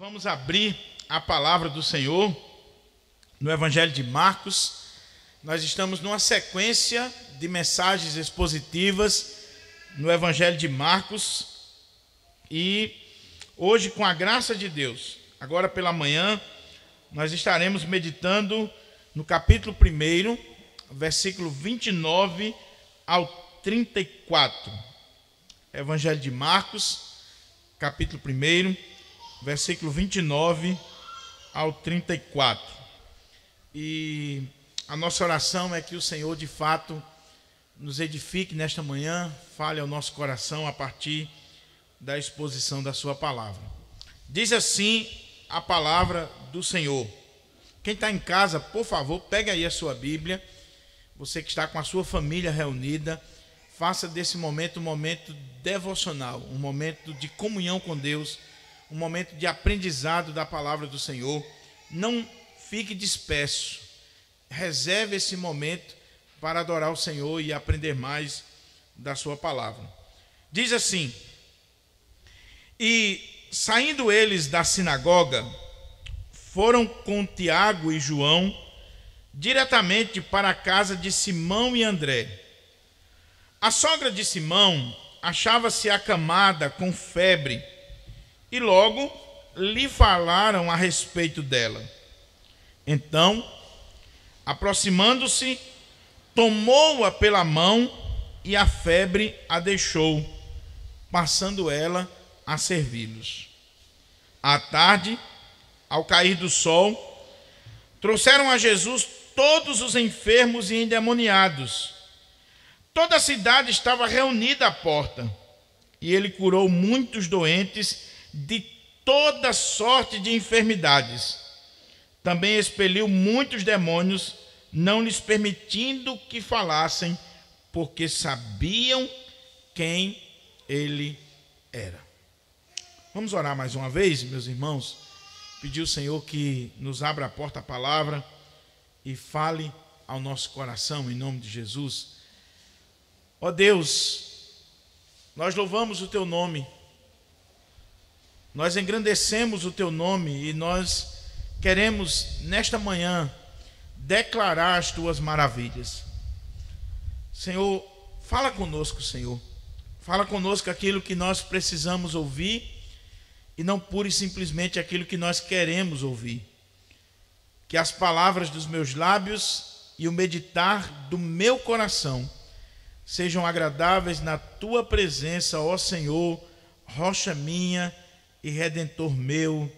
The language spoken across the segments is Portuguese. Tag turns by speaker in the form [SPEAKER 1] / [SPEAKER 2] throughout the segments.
[SPEAKER 1] Vamos abrir a palavra do Senhor no Evangelho de Marcos. Nós estamos numa sequência de mensagens expositivas no Evangelho de Marcos e hoje, com a graça de Deus, agora pela manhã, nós estaremos meditando no capítulo 1, versículo 29 ao 34. Evangelho de Marcos, capítulo 1, versículo 29 ao 34. E a nossa oração é que o Senhor, de fato, nos edifique nesta manhã, fale ao nosso coração a partir da exposição da sua palavra. Diz assim a palavra do Senhor. Quem está em casa, por favor, pegue aí a sua Bíblia. Você que está com a sua família reunida, faça desse momento um momento devocional, um momento de comunhão com Deus, um momento de aprendizado da palavra do Senhor. Não fique disperso. Reserve esse momento para adorar o Senhor e aprender mais da sua palavra. Diz assim: e saindo eles da sinagoga, foram com Tiago e João diretamente para a casa de Simão e André. A sogra de Simão achava-se acamada com febre e logo lhe falaram a respeito dela. Então, aproximando-se, tomou-a pela mão e a febre a deixou, passando ela a servi-los. À tarde, ao cair do sol, trouxeram a Jesus todos os enfermos e endemoniados. Toda a cidade estava reunida à porta, e ele curou muitos doentes de toda sorte de enfermidades. Também expeliu muitos demônios, não lhes permitindo que falassem, porque sabiam quem ele era. Vamos orar mais uma vez, meus irmãos, pedir ao Senhor que nos abra a porta à palavra e fale ao nosso coração, em nome de Jesus. Ó Deus, nós louvamos o Teu nome, nós engrandecemos o Teu nome e nós queremos, nesta manhã, declarar as Tuas maravilhas. Senhor, fala conosco, Senhor. Fala conosco aquilo que nós precisamos ouvir e não pura e simplesmente aquilo que nós queremos ouvir. Que as palavras dos meus lábios e o meditar do meu coração sejam agradáveis na Tua presença, ó Senhor, rocha minha e Redentor meu.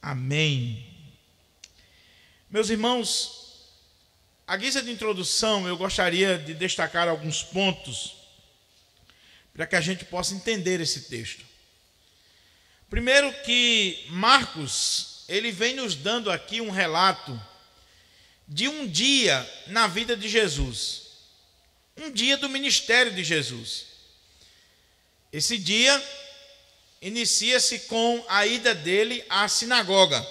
[SPEAKER 1] Amém. Meus irmãos, à guisa de introdução, eu gostaria de destacar alguns pontos para que a gente possa entender esse texto. Primeiro, que Marcos, ele vem nos dando aqui um relato de um dia na vida de Jesus, um dia do ministério de Jesus. Esse dia inicia-se com a ida dele à sinagoga.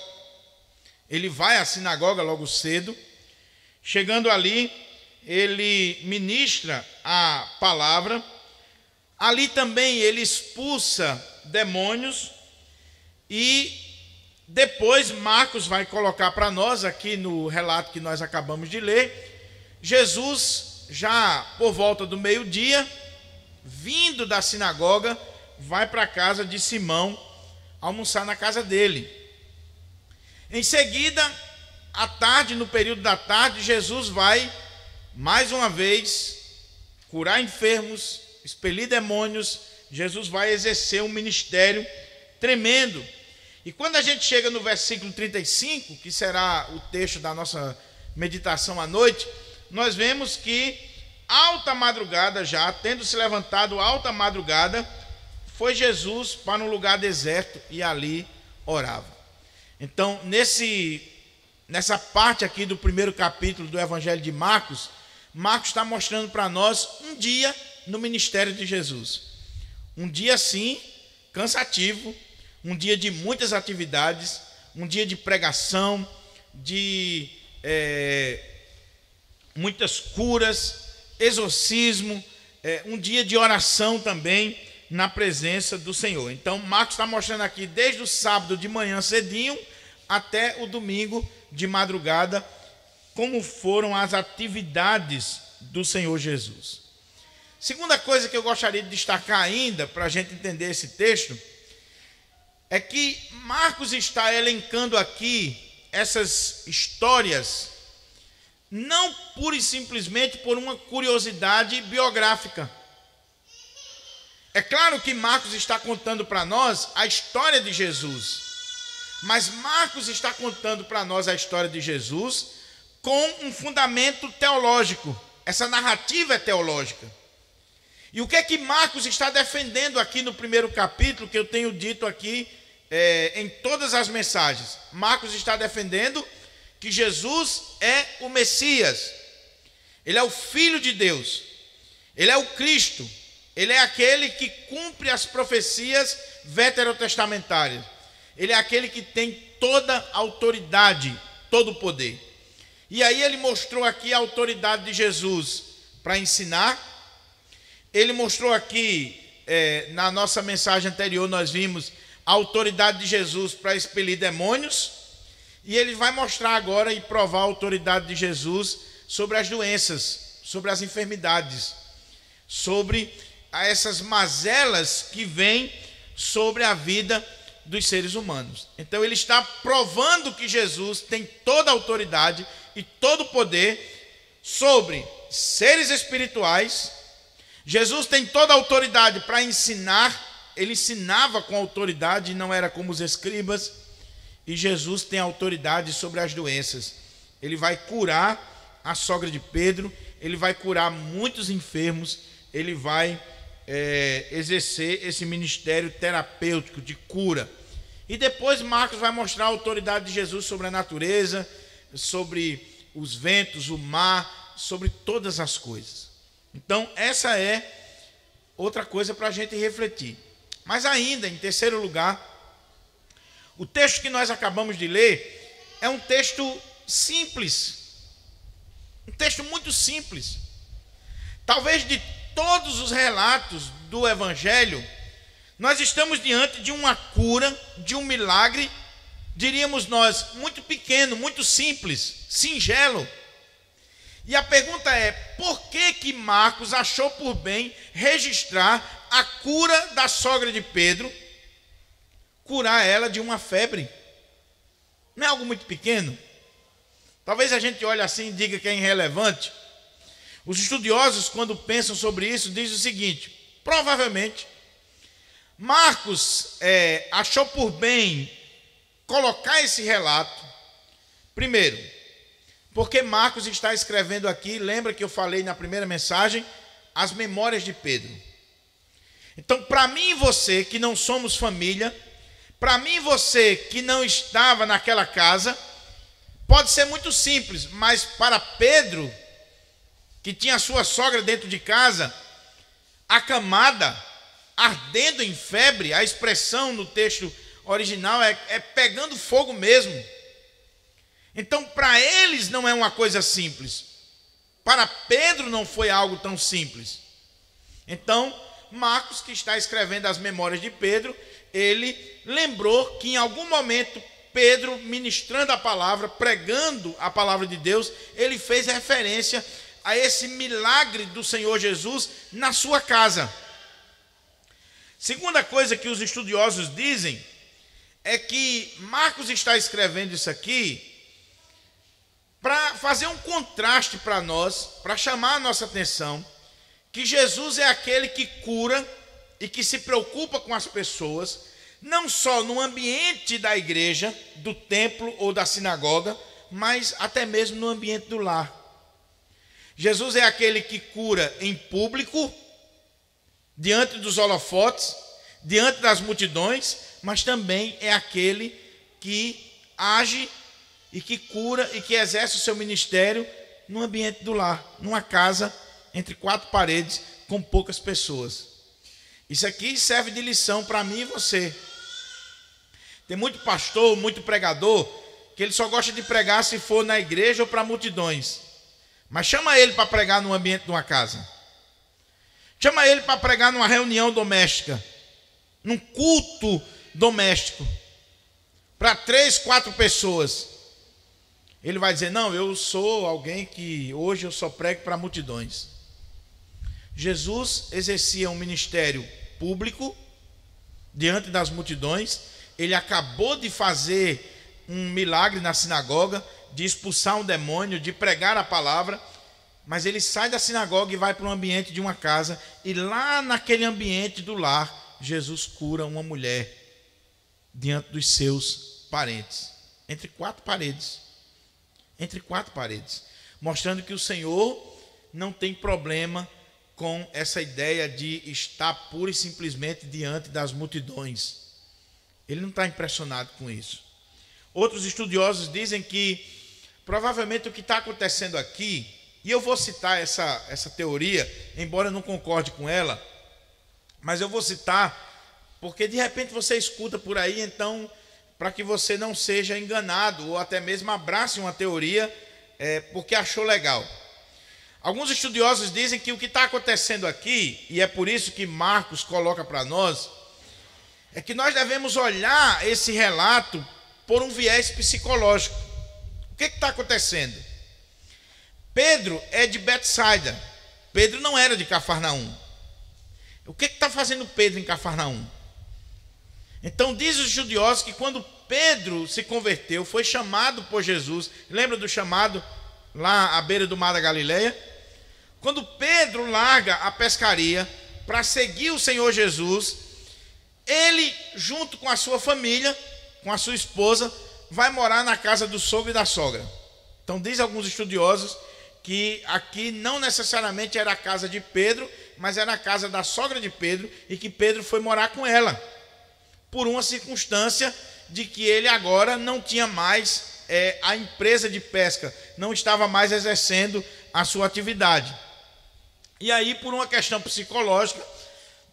[SPEAKER 1] Ele vai à sinagoga logo cedo. Chegando ali, ele ministra a palavra. Ali também ele expulsa demônios. E depois Marcos vai colocar para nós, aqui no relato que nós acabamos de ler, Jesus, já por volta do meio-dia, vindo da sinagoga, vai para a casa de Simão, almoçar na casa dele. Em seguida, à tarde, no período da tarde, Jesus vai, mais uma vez, curar enfermos, expelir demônios. Jesus vai exercer um ministério tremendo. E quando a gente chega no versículo 35, que será o texto da nossa meditação à noite, nós vemos que, alta madrugada já, tendo se levantado alta madrugada, foi Jesus para um lugar deserto e ali orava. Então, nessa parte aqui do primeiro capítulo do Evangelho de Marcos, Marcos está mostrando para nós um dia no ministério de Jesus. Um dia, sim, cansativo, um dia de muitas atividades, um dia de pregação, de muitas curas, exorcismo, um dia de oração também. na presença do Senhor. Então Marcos está mostrando aqui desde o sábado de manhã cedinho até o domingo de madrugada, como foram as atividades do Senhor Jesus. Segunda coisa que eu gostaria de destacar ainda, para a gente entender esse texto, é que Marcos está elencando aqui essas histórias não pura e simplesmente por uma curiosidade biográfica. É claro que Marcos está contando para nós a história de Jesus, mas Marcos está contando para nós a história de Jesus com um fundamento teológico. Essa narrativa é teológica. E o que é que Marcos está defendendo aqui no primeiro capítulo, que eu tenho dito aqui em todas as mensagens? Marcos está defendendo que Jesus é o Messias, ele é o Filho de Deus, ele é o Cristo, ele é aquele que cumpre as profecias veterotestamentárias, ele é aquele que tem toda a autoridade, todo o poder. E aí ele mostrou aqui a autoridade de Jesus para ensinar. Ele mostrou aqui, na nossa mensagem anterior, nós vimos a autoridade de Jesus para expelir demônios. E ele vai mostrar agora e provar a autoridade de Jesus sobre as doenças, sobre as enfermidades, sobre essas mazelas que vêm sobre a vida dos seres humanos. Então ele está provando que Jesus tem toda a autoridade e todo o poder sobre seres espirituais. Jesus tem toda a autoridade para ensinar, ele ensinava com autoridade e não era como os escribas. E Jesus tem autoridade sobre as doenças. Ele vai curar a sogra de Pedro, ele vai curar muitos enfermos, ele vai exercer esse ministério terapêutico de cura. E depois Marcos vai mostrar a autoridade de Jesus sobre a natureza, sobre os ventos, o mar, sobre todas as coisas. Então essa é outra coisa para a gente refletir. Mas ainda, em terceiro lugar, o texto que nós acabamos de ler é um texto simples, um texto muito simples. Talvez de todos os relatos do Evangelho, nós estamos diante de uma cura, de um milagre, diríamos nós, muito pequeno, muito simples, singelo. E a pergunta é, por que Marcos achou por bem registrar a cura da sogra de Pedro, curar ela de uma febre? Não é algo muito pequeno? Talvez a gente olhe assim e diga que é irrelevante. Os estudiosos, quando pensam sobre isso, dizem o seguinte: provavelmente Marcos achou por bem colocar esse relato, primeiro, porque Marcos está escrevendo aqui, lembra que eu falei na primeira mensagem, as memórias de Pedro. Então, para mim e você que não somos família, para mim e você que não estava naquela casa, pode ser muito simples, mas para Pedro, que tinha a sua sogra dentro de casa, acamada, ardendo em febre, a expressão no texto original é pegando fogo mesmo. Então, para eles não é uma coisa simples. Para Pedro não foi algo tão simples. Então, Marcos, que está escrevendo as memórias de Pedro, ele lembrou que em algum momento Pedro, ministrando a palavra, pregando a palavra de Deus, ele fez referência a esse milagre do Senhor Jesus na sua casa. Segunda coisa que os estudiosos dizem é que Marcos está escrevendo isso aqui para fazer um contraste para nós, para chamar a nossa atenção, que Jesus é aquele que cura e que se preocupa com as pessoas, não só no ambiente da igreja, do templo ou da sinagoga, mas até mesmo no ambiente do lar. Jesus é aquele que cura em público, diante dos holofotes, diante das multidões, mas também é aquele que age e que cura e que exerce o seu ministério no ambiente do lar, numa casa entre quatro paredes com poucas pessoas. Isso aqui serve de lição para mim e você. Tem muito pastor, muito pregador, que ele só gosta de pregar se for na igreja ou para multidões. Mas chama ele para pregar no ambiente de uma casa. Chama ele para pregar numa reunião doméstica, num culto doméstico, para 3, 4 pessoas. Ele vai dizer: não, eu sou alguém que hoje eu só prego para multidões. Jesus exercia um ministério público diante das multidões. Ele acabou de fazer um milagre na sinagoga, de expulsar um demônio, de pregar a palavra, mas ele sai da sinagoga e vai para o ambiente de uma casa, e lá naquele ambiente do lar, Jesus cura uma mulher diante dos seus parentes, entre 4 paredes, mostrando que o Senhor não tem problema com essa ideia de estar pura e simplesmente diante das multidões. Ele não está impressionado com isso. Outros estudiosos dizem que provavelmente o que está acontecendo aqui, e eu vou citar essa teoria, embora eu não concorde com ela, mas eu vou citar porque de repente você escuta por aí, então, para que você não seja enganado ou até mesmo abrace uma teoria porque achou legal. Alguns estudiosos dizem que o que está acontecendo aqui, e é por isso que Marcos coloca para nós, é que nós devemos olhar esse relato por um viés psicológico. O que está acontecendo? Pedro é de Betsaida. Pedro não era de Cafarnaum. O que está fazendo Pedro em Cafarnaum? Então diz os estudiosos que quando Pedro se converteu, foi chamado por Jesus, lembra do chamado lá à beira do mar da Galileia? Quando Pedro larga a pescaria para seguir o Senhor Jesus, ele, junto com a sua família, com a sua esposa, vai morar na casa do sogro e da sogra. Então diz alguns estudiosos que aqui não necessariamente era a casa de Pedro, mas era a casa da sogra de Pedro, e que Pedro foi morar com ela, por uma circunstância de que ele agora não tinha mais a empresa de pesca, não estava mais exercendo a sua atividade. E aí, por uma questão psicológica,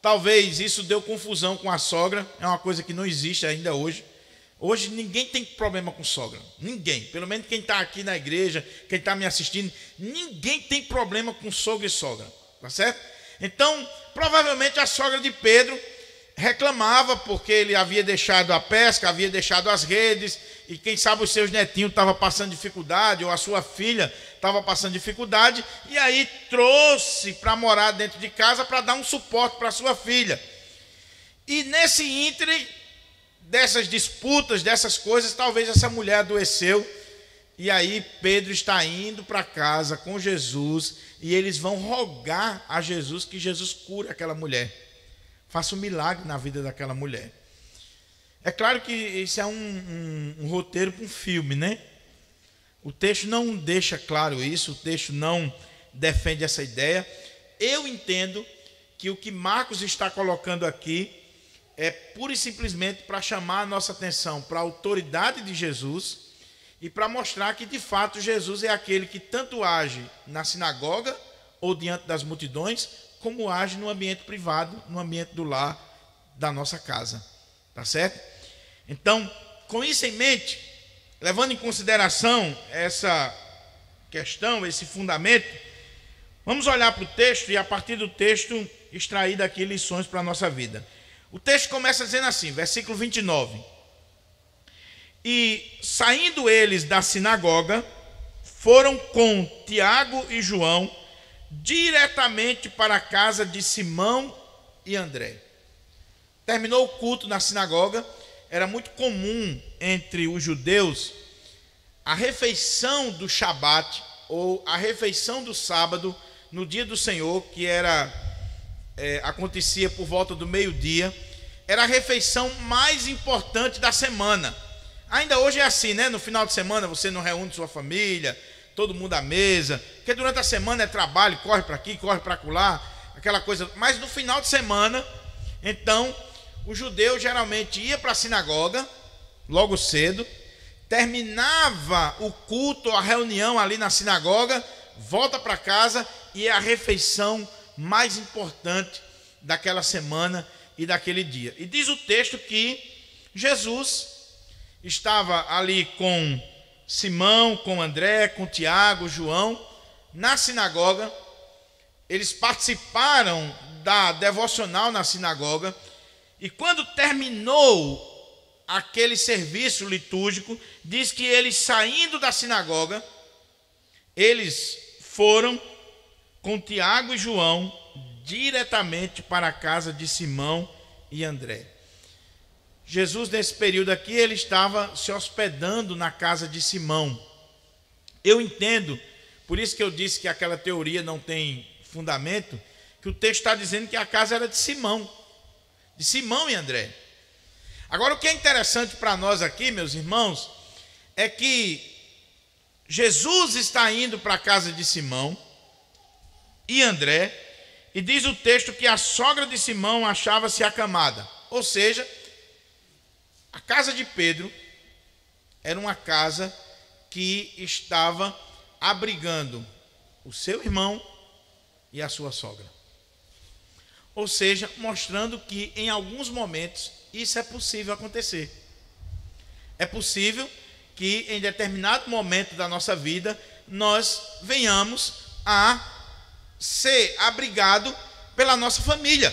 [SPEAKER 1] talvez isso deu confusão com a sogra. É uma coisa que não existe ainda hoje. Hoje ninguém tem problema com sogra, ninguém, pelo menos quem está aqui na igreja, quem está me assistindo, ninguém tem problema com sogro e sogra, tá certo? Então, provavelmente a sogra de Pedro reclamava porque ele havia deixado a pesca, havia deixado as redes, e quem sabe os seus netinhos estavam passando dificuldade, ou a sua filha estava passando dificuldade, e aí trouxe para morar dentro de casa para dar um suporte para a sua filha. E nesse íntere dessas disputas, dessas coisas, talvez essa mulher adoeceu, e aí Pedro está indo para casa com Jesus, e eles vão rogar a Jesus que Jesus cure aquela mulher, faça um milagre na vida daquela mulher. É claro que isso é um roteiro para um filme, né? O texto não deixa claro isso, o texto não defende essa ideia. Eu entendo que o que Marcos está colocando aqui é pura e simplesmente para chamar a nossa atenção para a autoridade de Jesus e para mostrar que de fato Jesus é aquele que tanto age na sinagoga ou diante das multidões, como age no ambiente privado, no ambiente do lar da nossa casa. Tá certo? Então, com isso em mente, levando em consideração essa questão, esse fundamento, vamos olhar para o texto e a partir do texto extrair daqui lições para a nossa vida. O texto começa dizendo assim, versículo 29. E saindo eles da sinagoga, foram com Tiago e João diretamente para a casa de Simão e André. Terminou o culto na sinagoga. Era muito comum entre os judeus a refeição do Shabat, ou a refeição do sábado, no dia do Senhor, que acontecia por volta do meio-dia, era a refeição mais importante da semana. Ainda hoje é assim, né? No final de semana você não reúne sua família, todo mundo à mesa, porque durante a semana é trabalho, corre para aqui, corre para acolá, aquela coisa. Mas no final de semana, então, o judeu geralmente ia para a sinagoga, logo cedo, terminava o culto, a reunião ali na sinagoga, volta para casa, e é a refeição mais importante daquela semana e daquele dia. E diz o texto que Jesus estava ali com Simão, com André, com Tiago, João, na sinagoga. eles participaram da devocional na sinagoga, e quando terminou aquele serviço litúrgico, diz que eles, saindo da sinagoga, eles foram com Tiago e João diretamente para a casa de Simão e André. Jesus, nesse período aqui, ele estava se hospedando na casa de Simão. Eu entendo, por isso que eu disse que aquela teoria não tem fundamento, que o texto está dizendo que a casa era de Simão e André. Agora, o que é interessante para nós aqui, meus irmãos, é que Jesus está indo para a casa de Simão e André, e diz o texto que a sogra de Simão achava-se acamada. Ou seja, a casa de Pedro era uma casa que estava abrigando o seu irmão e a sua sogra. Ou seja, mostrando que em alguns momentos isso é possível acontecer. É possível que em determinado momento da nossa vida nós venhamos a ser abrigado pela nossa família.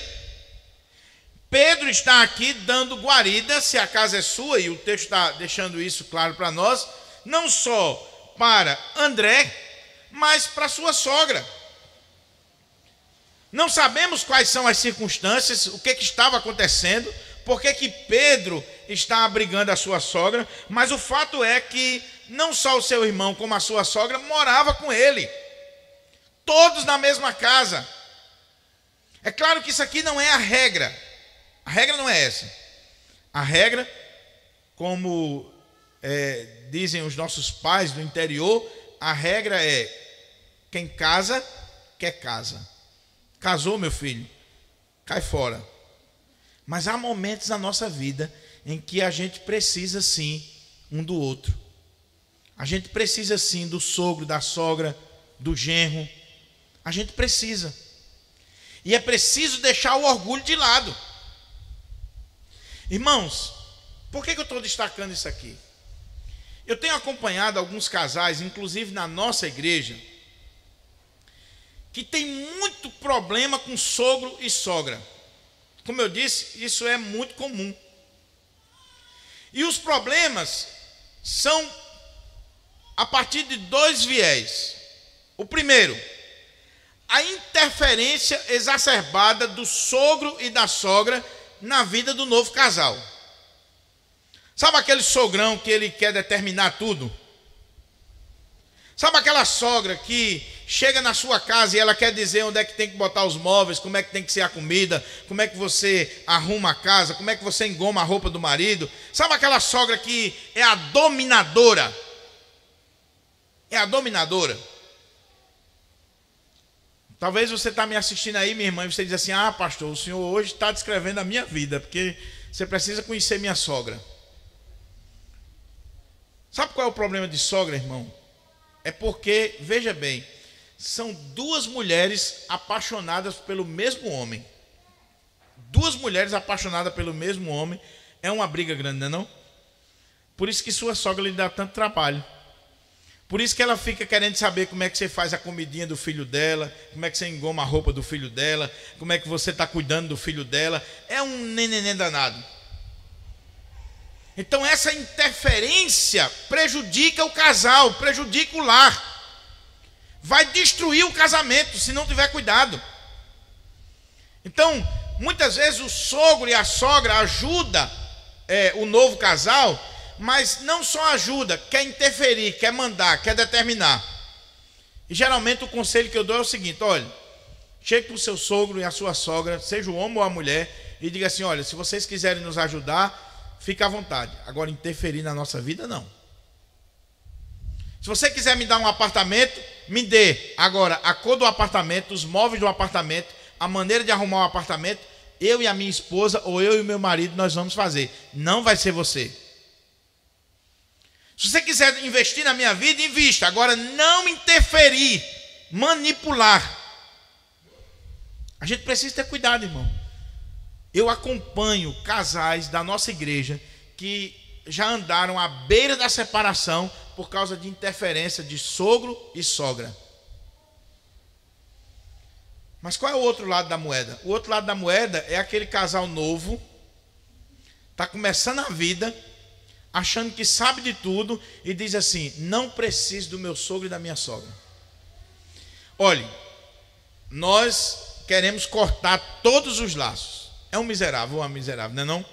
[SPEAKER 1] Pedro está aqui dando guarida, se a casa é sua, e o texto está deixando isso claro para nós, não só para André, mas para sua sogra. Não sabemos quais são as circunstâncias, o que estava acontecendo, por que Pedro está abrigando a sua sogra, mas o fato é que não só o seu irmão como a sua sogra morava com ele, todos na mesma casa. É claro que isso aqui não é a regra não é essa. A regra, como dizem os nossos pais do interior, a regra é: quem casa, quer casa. Casou, meu filho, cai fora. Mas há momentos na nossa vida em que a gente precisa sim um do outro. A gente precisa sim do sogro, da sogra, do genro. A gente precisa. E é preciso deixar o orgulho de lado. Irmãos, por que eu estou destacando isso aqui? Eu tenho acompanhado alguns casais, inclusive na nossa igreja, que tem muito problema com sogro e sogra. Como eu disse, isso é muito comum. E os problemas são a partir de dois viés. O primeiro, a interferência exacerbada do sogro e da sogra na vida do novo casal. Sabe aquele sogrão que ele quer determinar tudo? Sabe aquela sogra que chega na sua casa e ela quer dizer onde é que tem que botar os móveis, como é que tem que ser a comida, como é que você arruma a casa, como é que você engoma a roupa do marido? Sabe aquela sogra que é a dominadora? É a dominadora. Talvez você está me assistindo aí, minha irmã, e você diz assim: ah, pastor, o senhor hoje está descrevendo a minha vida, porque você precisa conhecer minha sogra. Sabe qual é o problema de sogra, irmão? É porque, veja bem, são duas mulheres apaixonadas pelo mesmo homem. Duas mulheres apaixonadas pelo mesmo homem é uma briga grande, não é não? Por isso que sua sogra lhe dá tanto trabalho. Por isso que ela fica querendo saber como é que você faz a comidinha do filho dela, como é que você engoma a roupa do filho dela, como é que você está cuidando do filho dela. É um neném danado. Então essa interferência prejudica o casal, prejudica o lar. Vai destruir o casamento se não tiver cuidado. Então, muitas vezes o sogro e a sogra ajudam o novo casal, mas não só ajuda, quer interferir, quer mandar, quer determinar. E geralmente o conselho que eu dou é o seguinte: olha, chegue para o seu sogro e a sua sogra, seja o homem ou a mulher, e diga assim: olha, se vocês quiserem nos ajudar, fique à vontade. Agora, interferir na nossa vida, não. Se você quiser me dar um apartamento, me dê. Agora, a cor do apartamento, os móveis do apartamento, a maneira de arrumar o apartamento, eu e a minha esposa, ou eu e o meu marido, nós vamos fazer. Não vai ser você. Se você quiser investir na minha vida, invista. Agora, não interferir, manipular. A gente precisa ter cuidado, irmão. Eu acompanho casais da nossa igreja que já andaram à beira da separação por causa de interferência de sogro e sogra. Mas qual é o outro lado da moeda? O outro lado da moeda é aquele casal novo, está começando a vida, achando que sabe de tudo e diz assim: não preciso do meu sogro e da minha sogra. Olhe, nós queremos cortar todos os laços. É um miserável ou uma miserável, não é não?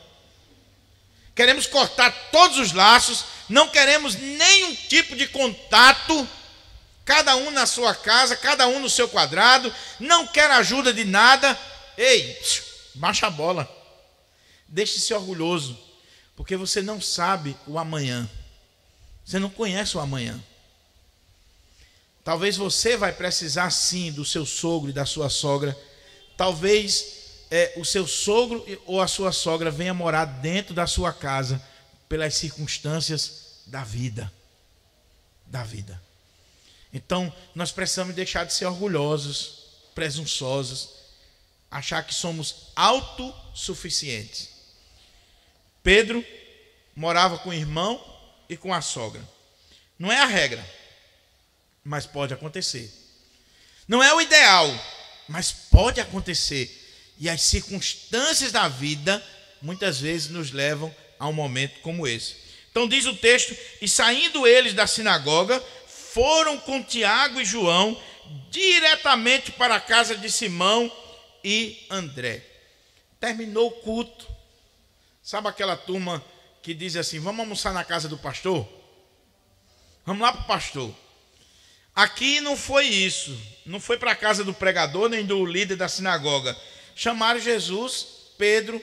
[SPEAKER 1] Queremos cortar todos os laços, não queremos nenhum tipo de contato, cada um na sua casa, cada um no seu quadrado, não quer ajuda de nada. Ei, baixa a bola, deixe-se orgulhoso, porque você não sabe o amanhã, você não conhece o amanhã. Talvez você vai precisar sim do seu sogro e da sua sogra, talvez o seu sogro ou a sua sogra venha morar dentro da sua casa pelas circunstâncias da vida. Então, nós precisamos deixar de ser orgulhosos, presunçosos, achar que somos autossuficientes. Pedro morava com o irmão e com a sogra. Não é a regra, mas pode acontecer. Não é o ideal, mas pode acontecer. E as circunstâncias da vida muitas vezes nos levam a um momento como esse. Então diz o texto: e saindo eles da sinagoga, foram com Tiago e João diretamente para a casa de Simão e André. Terminou o culto. Sabe aquela turma que diz assim: vamos almoçar na casa do pastor? Vamos lá para o pastor. Aqui não foi isso. Não foi para a casa do pregador nem do líder da sinagoga. Chamaram Jesus, Pedro.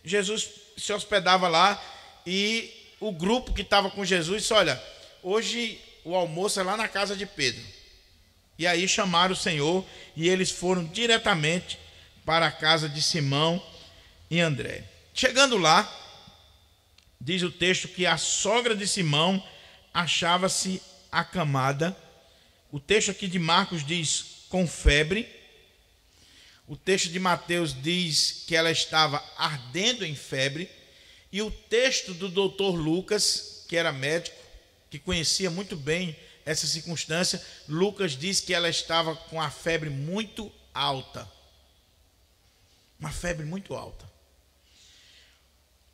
[SPEAKER 1] Jesus se hospedava lá e o grupo que estava com Jesus disse: olha, hoje o almoço é lá na casa de Pedro. E aí chamaram o Senhor e eles foram diretamente para a casa de Simão e André. Chegando lá, diz o texto que a sogra de Simão achava-se acamada. O texto aqui de Marcos diz com febre. O texto de Mateus diz que ela estava ardendo em febre. E o texto do doutor Lucas, que era médico, que conhecia muito bem essa circunstância, Lucas diz que ela estava com a febre muito alta. Uma febre muito alta.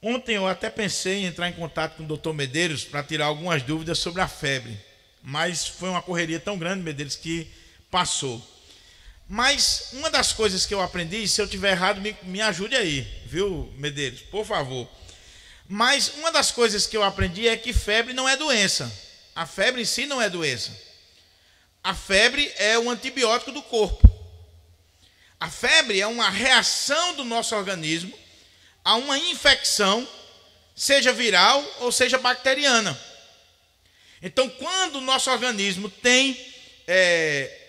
[SPEAKER 1] Ontem eu até pensei em entrar em contato com o doutor Medeiros para tirar algumas dúvidas sobre a febre. Mas foi uma correria tão grande, Medeiros, que passou. Mas uma das coisas que eu aprendi, se eu tiver errado, me ajude aí, viu, Medeiros, por favor. Mas uma das coisas que eu aprendi é que febre não é doença. A febre em si não é doença. A febre é um antibiótico do corpo. A febre é uma reação do nosso organismo a uma infecção, seja viral ou seja bacteriana. Então, quando o nosso organismo tem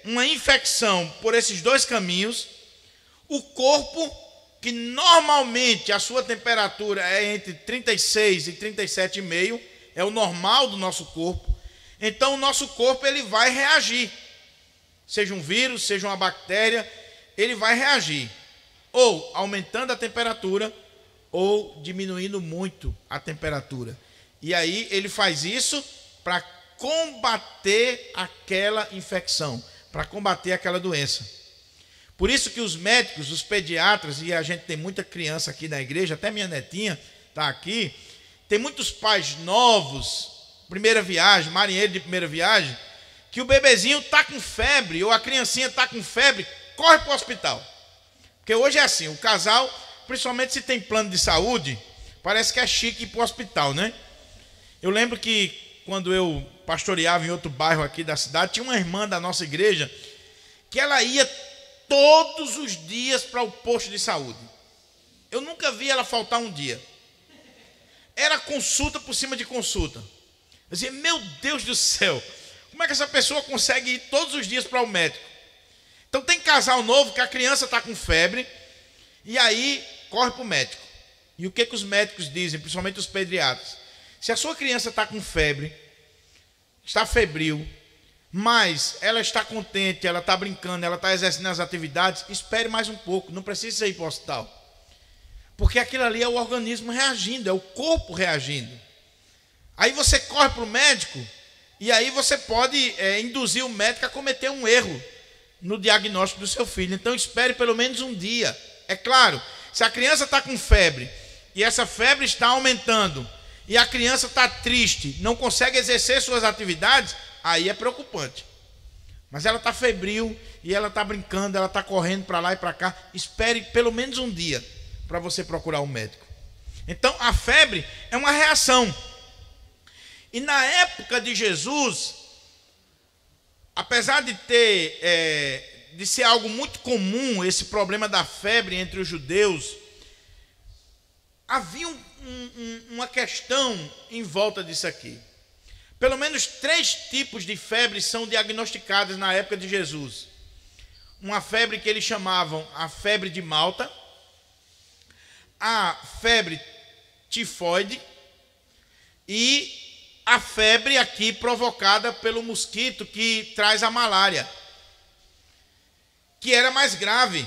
[SPEAKER 1] uma infecção por esses dois caminhos, o corpo, que normalmente a sua temperatura é entre 36 e 37,5, é o normal do nosso corpo, então o nosso corpo ele vai reagir. Seja um vírus, seja uma bactéria, ele vai reagir, ou aumentando a temperatura, ou diminuindo muito a temperatura. E aí ele faz isso para combater aquela infecção, para combater aquela doença. Por isso que os médicos, os pediatras, e a gente tem muita criança aqui na igreja, até minha netinha está aqui, tem muitos pais novos, primeira viagem, marinheiro de primeira viagem, que o bebezinho está com febre, ou a criancinha está com febre, corre para o hospital. Porque hoje é assim, o casal, principalmente se tem plano de saúde, parece que é chique ir para o hospital, né? Eu lembro que quando eu pastoreava em outro bairro aqui da cidade, tinha uma irmã da nossa igreja que ela ia todos os dias para o posto de saúde. Eu nunca vi ela faltar um dia. Era consulta por cima de consulta. Eu dizia: meu Deus do céu, como é que essa pessoa consegue ir todos os dias para o médico? Então tem casal novo que a criança está com febre e aí corre para o médico. E o que os médicos dizem, principalmente os pediatras? Se a sua criança está com febre, está febril, mas ela está contente, ela está brincando, ela está exercendo as atividades, espere mais um pouco, não precisa ir para o hospital. Porque aquilo ali é o organismo reagindo, é o corpo reagindo. Aí você corre para o médico e aí você pode induzir o médico a cometer um erro no diagnóstico do seu filho. Então espere pelo menos um dia. É claro, se a criança está com febre e essa febre está aumentando e a criança está triste, não consegue exercer suas atividades, aí é preocupante. Mas ela está febril e ela está brincando, ela está correndo para lá e para cá. Espere pelo menos um dia para você procurar um médico. Então a febre é uma reação. E na época de Jesus, apesar de de ser algo muito comum esse problema da febre entre os judeus, havia uma questão em volta disso aqui. Pelo menos 3 tipos de febre são diagnosticadas na época de Jesus. Uma febre que eles chamavam a febre de Malta, a febre tifoide e a febre aqui provocada pelo mosquito que traz a malária, que era mais grave.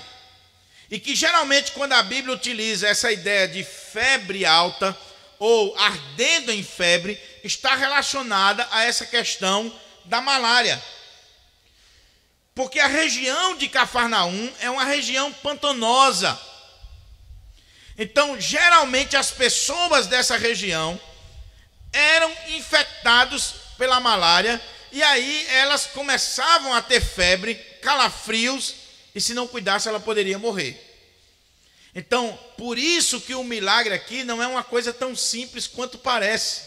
[SPEAKER 1] E que geralmente quando a Bíblia utiliza essa ideia de febre alta ou ardendo em febre, está relacionada a essa questão da malária. Porque a região de Cafarnaum é uma região pantanosa. Então, geralmente as pessoas dessa região eram infectados pela malária e aí elas começavam a ter febre, calafrios, e se não cuidasse ela poderia morrer. Então, por isso que o milagre aqui não é uma coisa tão simples quanto parece.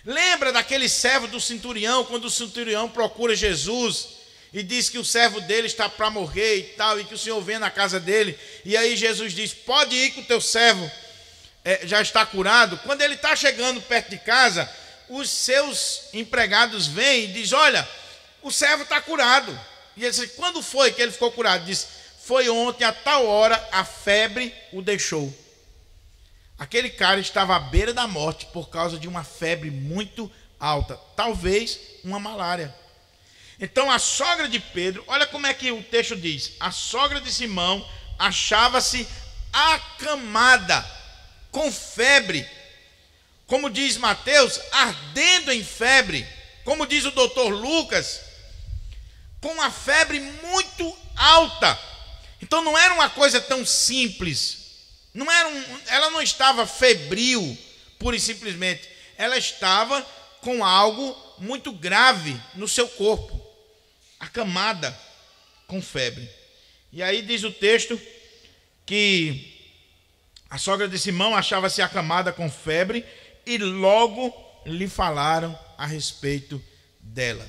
[SPEAKER 1] Lembra daquele servo do centurião, quando o centurião procura Jesus e diz que o servo dele está para morrer e tal, e que o Senhor vem na casa dele, e aí Jesus diz, pode ir que o teu servo já está curado. Quando ele está chegando perto de casa, os seus empregados vêm e dizem, olha, o servo está curado. E ele diz, quando foi que ele ficou curado? Diz, foi ontem a tal hora, a febre o deixou. Aquele cara estava à beira da morte por causa de uma febre muito alta, talvez uma malária. Então a sogra de Pedro, olha como é que o texto diz, a sogra de Simão achava-se acamada, com febre, como diz Mateus, ardendo em febre, como diz o doutor Lucas, com uma febre muito alta. Então não era uma coisa tão simples, ela não estava febril, pura e simplesmente, ela estava com algo muito grave no seu corpo, acamada com febre. E aí diz o texto que a sogra de Simão achava-se acamada com febre e logo lhe falaram a respeito dela.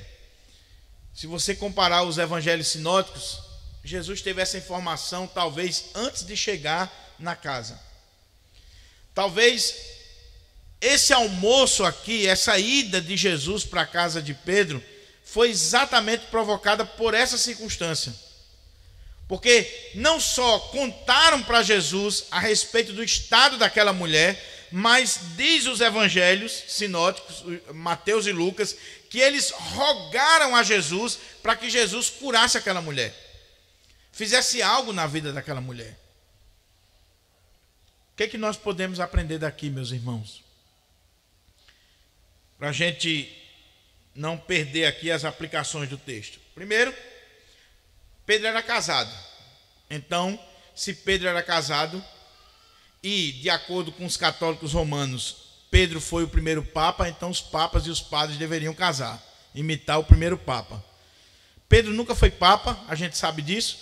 [SPEAKER 1] Se você comparar os evangelhos sinóticos, Jesus teve essa informação talvez antes de chegar na casa. Talvez esse almoço aqui, essa ida de Jesus para a casa de Pedro, foi exatamente provocada por essa circunstância. Porque não só contaram para Jesus a respeito do estado daquela mulher, mas diz os evangelhos sinóticos, Mateus e Lucas, que eles rogaram a Jesus para que Jesus curasse aquela mulher, fizesse algo na vida daquela mulher. O que é que nós podemos aprender daqui, meus irmãos? Para a gente não perder aqui as aplicações do texto. Primeiro, Pedro era casado. Então, se Pedro era casado, e de acordo com os católicos romanos, Pedro foi o primeiro papa, então os papas e os padres deveriam casar, imitar o primeiro papa. Pedro nunca foi papa, a gente sabe disso,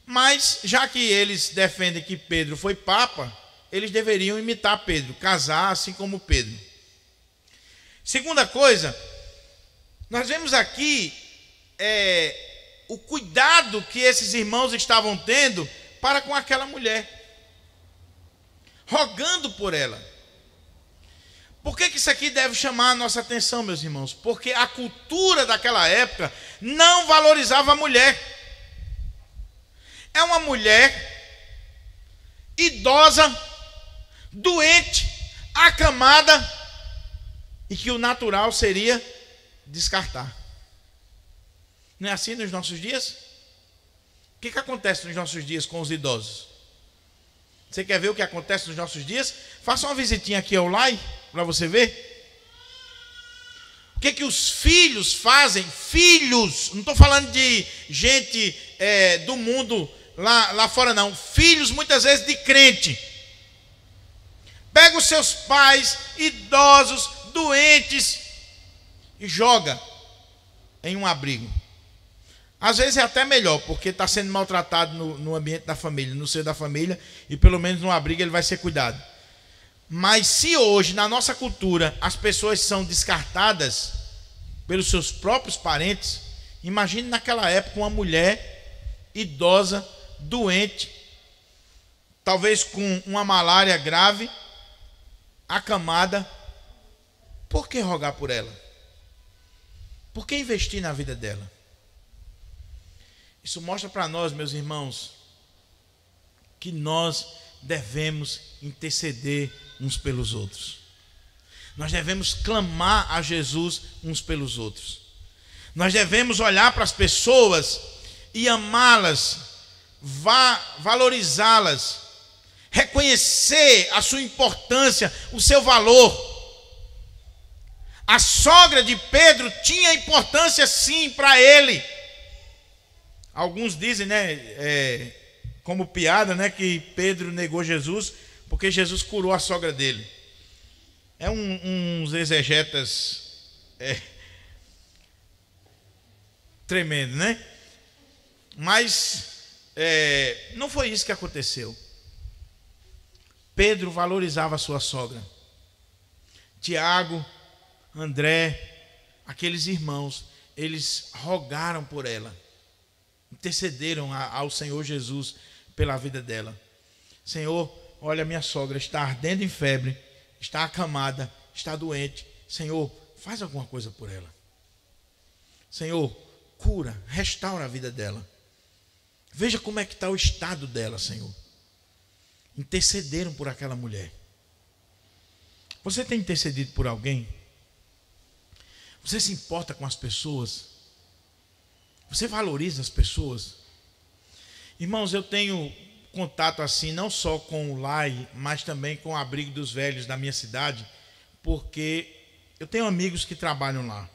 [SPEAKER 1] mas já que eles defendem que Pedro foi papa, eles deveriam imitar Pedro, casar assim como Pedro. Segunda coisa, nós vemos aqui o cuidado que esses irmãos estavam tendo para com aquela mulher, rogando por ela. Por que isso aqui deve chamar a nossa atenção, meus irmãos? Porque a cultura daquela época não valorizava a mulher. É uma mulher idosa, doente, acamada, e que o natural seria descartar. Não é assim nos nossos dias? O que acontece nos nossos dias com os idosos? Você quer ver o que acontece nos nossos dias? Faça uma visitinha aqui ao LAI para você ver. O que os filhos fazem? Filhos, não estou falando de gente do mundo lá fora não. Filhos muitas vezes de crente. Pega os seus pais, idosos, doentes e joga em um abrigo. Às vezes é até melhor, porque está sendo maltratado no ambiente da família, no seio da família, e pelo menos no abrigo ele vai ser cuidado. Mas se hoje, na nossa cultura, as pessoas são descartadas pelos seus próprios parentes, imagine naquela época uma mulher idosa, doente, talvez com uma malária grave, acamada. Por que rogar por ela? Por que investir na vida dela? Isso mostra para nós, meus irmãos, que nós devemos interceder uns pelos outros. Nós devemos clamar a Jesus uns pelos outros. Nós devemos olhar para as pessoas e amá-las, valorizá-las, reconhecer a sua importância, o seu valor. A sogra de Pedro tinha importância sim para ele. Alguns dizem, como piada, que Pedro negou Jesus porque Jesus curou a sogra dele. É uns exegetas tremendo, né? Mas não foi isso que aconteceu. Pedro valorizava a sua sogra. Tiago, André, aqueles irmãos, eles rogaram por ela, intercederam ao Senhor Jesus pela vida dela. Senhor, olha, minha sogra está ardendo em febre, está acamada, está doente. Senhor, faz alguma coisa por ela. Senhor, cura, restaura a vida dela. Veja como é que está o estado dela, Senhor. Intercederam por aquela mulher. Você tem intercedido por alguém? Você se importa com as pessoas? Você valoriza as pessoas? Irmãos, eu tenho contato assim, não só com o LAI, mas também com o Abrigo dos Velhos da minha cidade, porque eu tenho amigos que trabalham lá.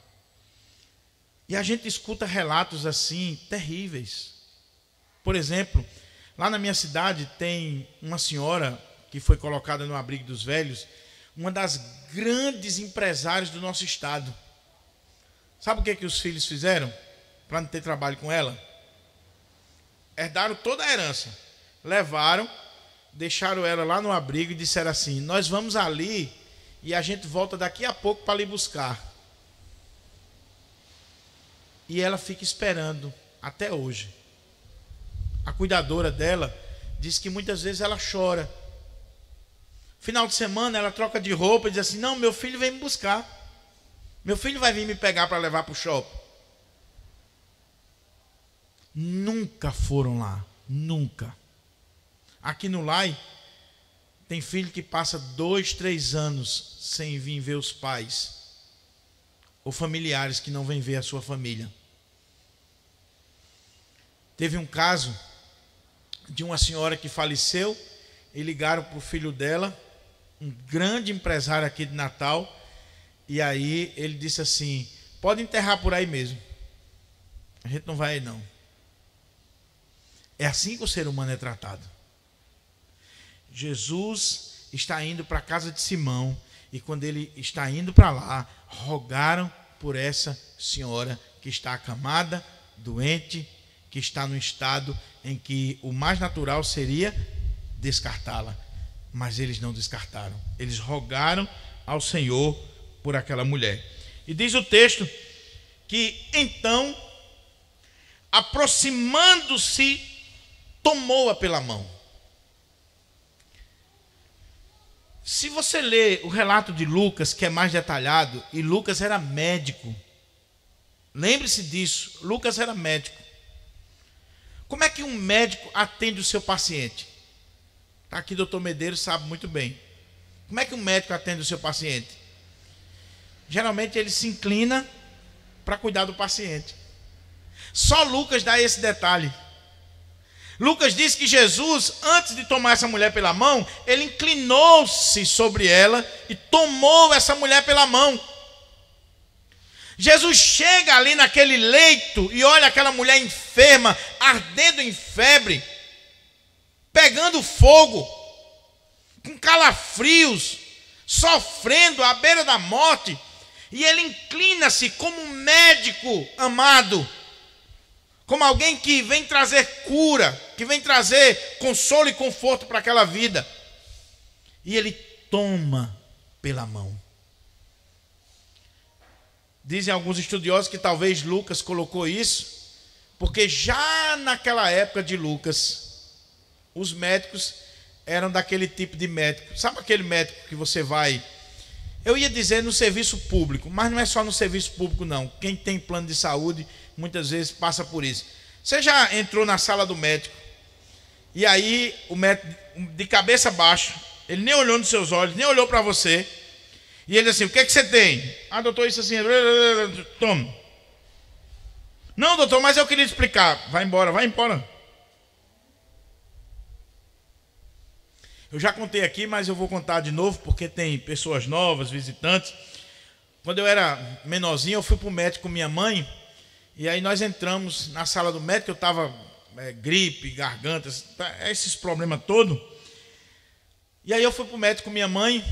[SPEAKER 1] E a gente escuta relatos assim, terríveis. Por exemplo, lá na minha cidade tem uma senhora que foi colocada no Abrigo dos Velhos, uma das grandes empresárias do nosso estado. Sabe o que os filhos fizeram para não ter trabalho com ela? Herdaram toda a herança, levaram, deixaram ela lá no abrigo e disseram assim: nós vamos ali e a gente volta daqui a pouco para lhe buscar. E ela fica esperando até hoje. A cuidadora dela diz que muitas vezes ela chora. Final de semana ela troca de roupa e diz assim: não, meu filho vem me buscar. Meu filho vai vir me pegar para levar para o shopping. Nunca foram lá, nunca. Aqui no LAI, tem filho que passa 2, 3 anos sem vir ver os pais, ou familiares que não vêm ver a sua família. Teve um caso de uma senhora que faleceu, e ligaram para o filho dela, um grande empresário aqui de Natal, e aí ele disse assim: pode enterrar por aí mesmo, a gente não vai aí não. É assim que o ser humano é tratado. Jesus está indo para a casa de Simão, e quando ele está indo para lá, rogaram por essa senhora que está acamada, doente, que está no estado em que o mais natural seria descartá-la. Mas eles não descartaram. Eles rogaram ao Senhor por aquela mulher. E diz o texto que então, aproximando-se, tomou-a pela mão. Se você ler o relato de Lucas, que é mais detalhado, e Lucas era médico, lembre-se disso, Lucas era médico. Como é que um médico atende o seu paciente? Está aqui, doutor Medeiros sabe muito bem. Como é que um médico atende o seu paciente? Geralmente ele se inclina para cuidar do paciente. Só Lucas dá esse detalhe. Lucas diz que Jesus, antes de tomar essa mulher pela mão, ele inclinou-se sobre ela e tomou essa mulher pela mão. Jesus chega ali naquele leito e olha aquela mulher enferma, ardendo em febre, pegando fogo, com calafrios, sofrendo à beira da morte, e ele inclina-se como um médico amado, como alguém que vem trazer cura, que vem trazer consolo e conforto para aquela vida. E ele toma pela mão. Dizem alguns estudiosos que talvez Lucas colocou isso, porque já naquela época de Lucas, os médicos eram daquele tipo de médico. Sabe aquele médico que você vai... Eu ia dizer no serviço público, mas não é só no serviço público não. Quem tem plano de saúde, muitas vezes passa por isso. Você já entrou na sala do médico, e aí o médico, de cabeça baixa, ele nem olhou nos seus olhos, nem olhou para você, e ele assim, o que é que você tem? Ah, doutor, isso assim, toma. Não, doutor, mas eu queria explicar. Vai embora, vai embora. Eu já contei aqui, mas eu vou contar de novo, porque tem pessoas novas, visitantes. Quando eu era menorzinho, eu fui para o médico com minha mãe, e aí nós entramos na sala do médico, eu estava gripe, garganta, esses problemas todos. E aí eu fui para o médico com minha mãe,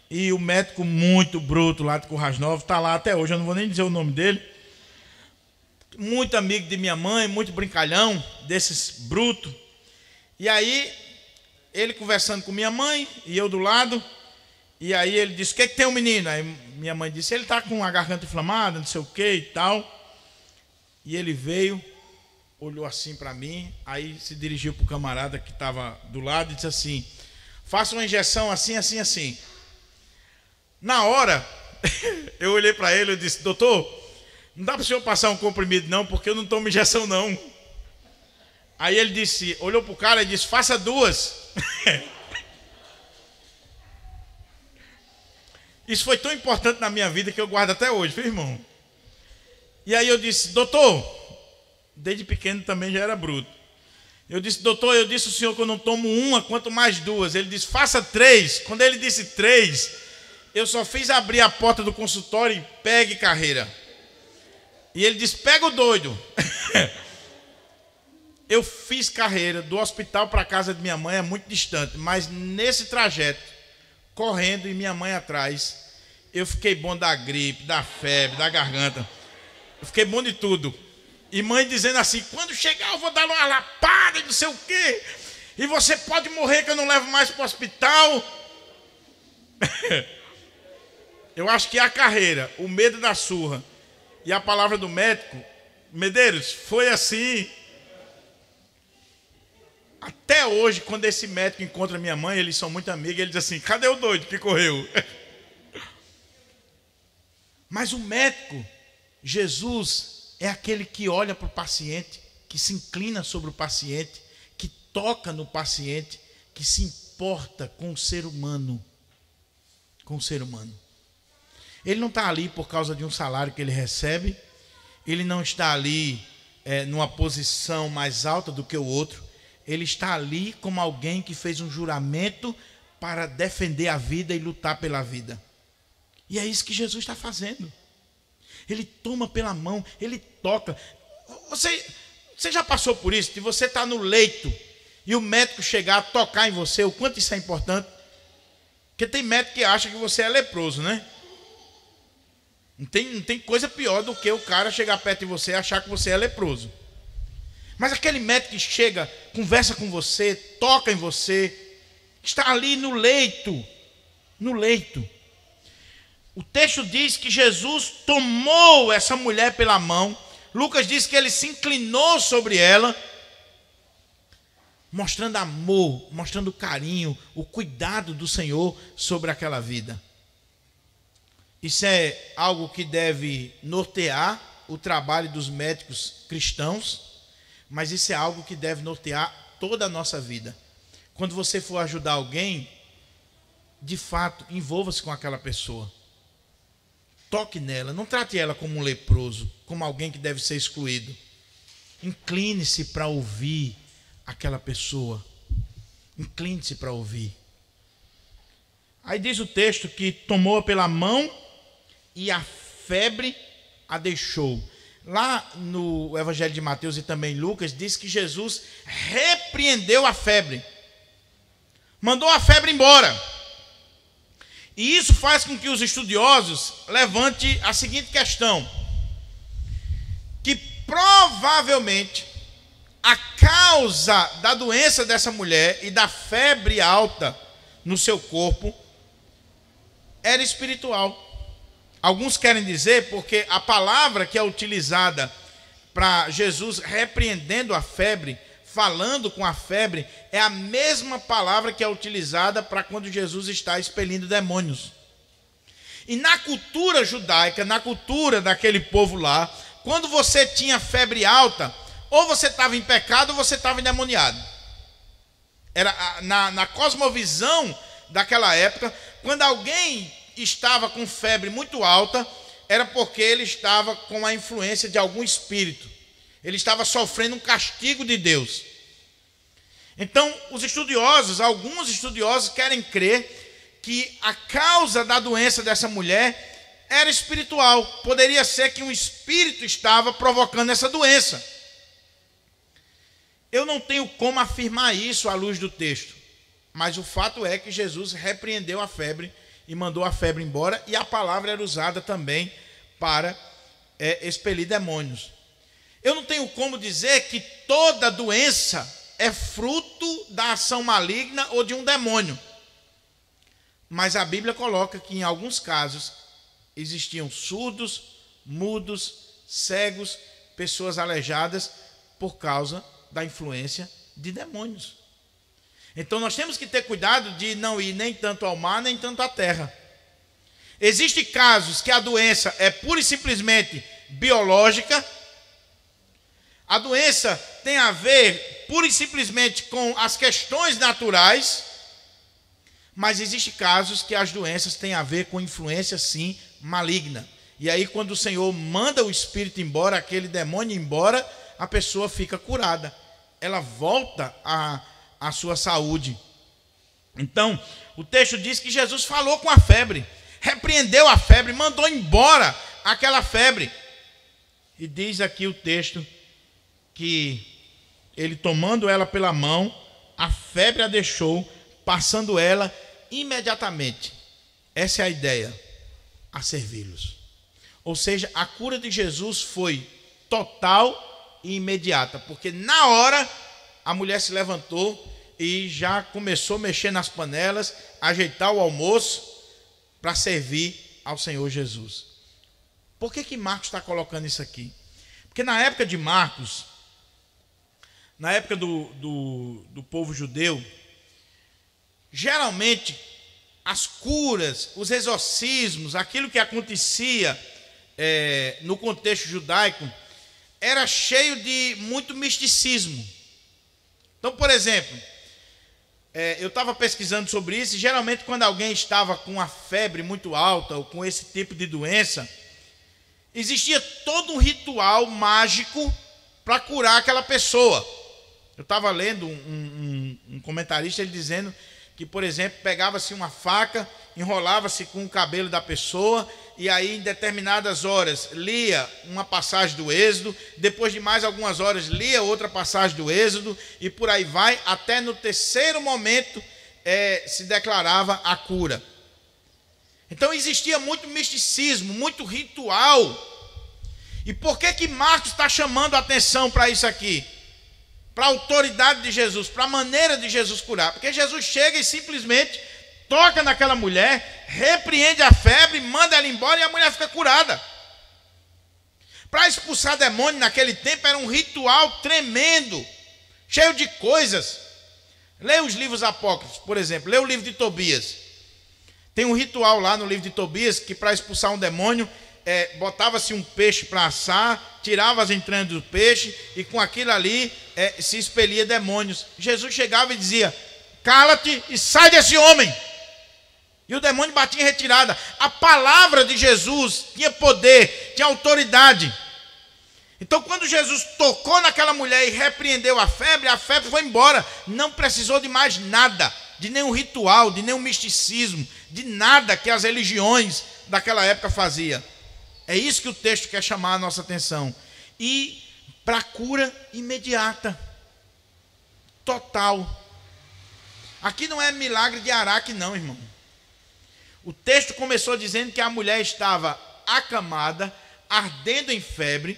[SPEAKER 1] e o médico muito bruto lá de Currais Novos, está lá até hoje, eu não vou nem dizer o nome dele. Muito amigo de minha mãe, muito brincalhão, desses brutos. E aí, ele conversando com minha mãe, e eu do lado, e aí ele disse, o que é que tem o menino? Aí minha mãe disse, ele está com a garganta inflamada, não sei o que e tal. E ele veio, olhou assim para mim, aí se dirigiu para o camarada que estava do lado e disse assim, faça uma injeção assim, assim, assim. Na hora, eu olhei para ele e disse, doutor, não dá para o senhor passar um comprimido não, porque eu não tomo injeção não. Aí ele disse, olhou para o cara e disse, faça duas. Isso foi tão importante na minha vida que eu guardo até hoje, viu, irmão? E aí eu disse, doutor, desde pequeno também já era bruto. Eu disse, doutor, eu disse ao senhor que eu não tomo uma, quanto mais duas. Ele disse, faça três. Quando ele disse três, eu só fiz abrir a porta do consultório e pegue carreira. E ele disse, pega o doido. Eu fiz carreira do hospital para a casa de minha mãe, é muito distante, mas nesse trajeto, correndo e minha mãe atrás, eu fiquei bom da gripe, da febre, da garganta. Eu fiquei bom de tudo. E mãe dizendo assim, quando chegar eu vou dar uma lapada e não sei o quê. E você pode morrer que eu não levo mais para o hospital. Eu acho que a carreira, o medo da surra e a palavra do médico, Medeiros, foi assim. Até hoje, quando esse médico encontra minha mãe, eles são muito amigos, ele diz assim, cadê o doido que correu? Mas o médico, Jesus, é aquele que olha para o paciente, que se inclina sobre o paciente, que toca no paciente, que se importa com o ser humano. Com o ser humano. Ele não está ali por causa de um salário que ele recebe, ele não está ali numa posição mais alta do que o outro, ele está ali como alguém que fez um juramento para defender a vida e lutar pela vida. E é isso que Jesus está fazendo. Ele toma pela mão, ele toca. Você já passou por isso? De você estar no leito e o médico chegar a tocar em você, o quanto isso é importante? Porque tem médico que acha que você é leproso, né? Não tem coisa pior do que o cara chegar perto de você e achar que você é leproso. Mas aquele médico que chega, conversa com você, toca em você, está ali no leito. No leito. O texto diz que Jesus tomou essa mulher pela mão. Lucas diz que ele se inclinou sobre ela, mostrando amor, mostrando carinho, o cuidado do Senhor sobre aquela vida. Isso é algo que deve nortear o trabalho dos médicos cristãos, mas isso é algo que deve nortear toda a nossa vida. Quando você for ajudar alguém, de fato, envolva-se com aquela pessoa. Toque nela, não trate ela como um leproso, como alguém que deve ser excluído. Incline-se para ouvir aquela pessoa. Incline-se para ouvir. Aí diz o texto que tomou-a pela mão e a febre a deixou. Lá no Evangelho de Mateus e também Lucas, diz que Jesus repreendeu a febre, mandou a febre embora. E isso faz com que os estudiosos levantem a seguinte questão: que provavelmente a causa da doença dessa mulher e da febre alta no seu corpo era espiritual. Alguns querem dizer porque a palavra que é utilizada para Jesus repreendendo a febre, falando com a febre, é a mesma palavra que é utilizada para quando Jesus está expelindo demônios. E na cultura judaica, na cultura daquele povo lá, quando você tinha febre alta, ou você estava em pecado ou você estava endemoniado. Era na cosmovisão daquela época, quando alguém estava com febre muito alta, era porque ele estava com a influência de algum espírito. Ele estava sofrendo um castigo de Deus. Então, alguns estudiosos querem crer que a causa da doença dessa mulher era espiritual. Poderia ser que um espírito estava provocando essa doença. Eu não tenho como afirmar isso à luz do texto, mas o fato é que Jesus repreendeu a febre e mandou a febre embora, e a palavra era usada também para expelir demônios. Eu não tenho como dizer que toda doença é fruto da ação maligna ou de um demônio, mas a Bíblia coloca que em alguns casos existiam surdos, mudos, cegos, pessoas aleijadas por causa da influência de demônios. Então nós temos que ter cuidado de não ir nem tanto ao mar, nem tanto à terra. Existem casos que a doença é pura e simplesmente biológica. A doença tem a ver pura e simplesmente com as questões naturais. Mas existem casos que as doenças têm a ver com influência, sim, maligna. E aí quando o Senhor manda o espírito embora, aquele demônio embora, a pessoa fica curada. Ela volta a sua saúde. Então, o texto diz que Jesus falou com a febre, repreendeu a febre, mandou embora aquela febre. E diz aqui o texto que ele, tomando ela pela mão, a febre a deixou, passando ela imediatamente. Essa é a ideia, a servi-los. Ou seja, a cura de Jesus foi total e imediata, porque na hora a mulher se levantou e já começou a mexer nas panelas, ajeitar o almoço para servir ao Senhor Jesus. Por que Marcos está colocando isso aqui? Porque na época de Marcos, na época do povo judeu, geralmente as curas, os exorcismos, aquilo que acontecia no contexto judaico, era cheio de muito misticismo. Então, por exemplo, eu estava pesquisando sobre isso, e geralmente quando alguém estava com uma febre muito alta ou com esse tipo de doença, existia todo um ritual mágico para curar aquela pessoa. Eu estava lendo um comentarista, ele dizendo que, por exemplo, pegava-se uma faca, enrolava-se com o cabelo da pessoa, e aí em determinadas horas lia uma passagem do Êxodo, depois de mais algumas horas lia outra passagem do Êxodo, e por aí vai, até no terceiro momento se declarava a cura. Então existia muito misticismo, muito ritual. E por que Marcos está chamando a atenção para isso aqui? Para a autoridade de Jesus, para a maneira de Jesus curar. Porque Jesus chega e simplesmente toca naquela mulher, repreende a febre, manda ela embora e a mulher fica curada. Para expulsar demônio naquele tempo era um ritual tremendo, cheio de coisas. Leia os livros apócrifos, por exemplo, leia o livro de Tobias. Tem um ritual lá no livro de Tobias que para expulsar um demônio, botava-se um peixe para assar, tirava as entranhas do peixe e com aquilo ali se expelia demônios. Jesus chegava e dizia: cala-te e sai desse homem. E o demônio batia em retirada. A palavra de Jesus tinha poder, tinha autoridade. Então quando Jesus tocou naquela mulher e repreendeu a febre foi embora. Não precisou de mais nada, de nenhum ritual, de nenhum misticismo, de nada que as religiões daquela época faziam. É isso que o texto quer chamar a nossa atenção. E para cura imediata, total. Aqui não é milagre de Araque não, irmão. O texto começou dizendo que a mulher estava acamada, ardendo em febre.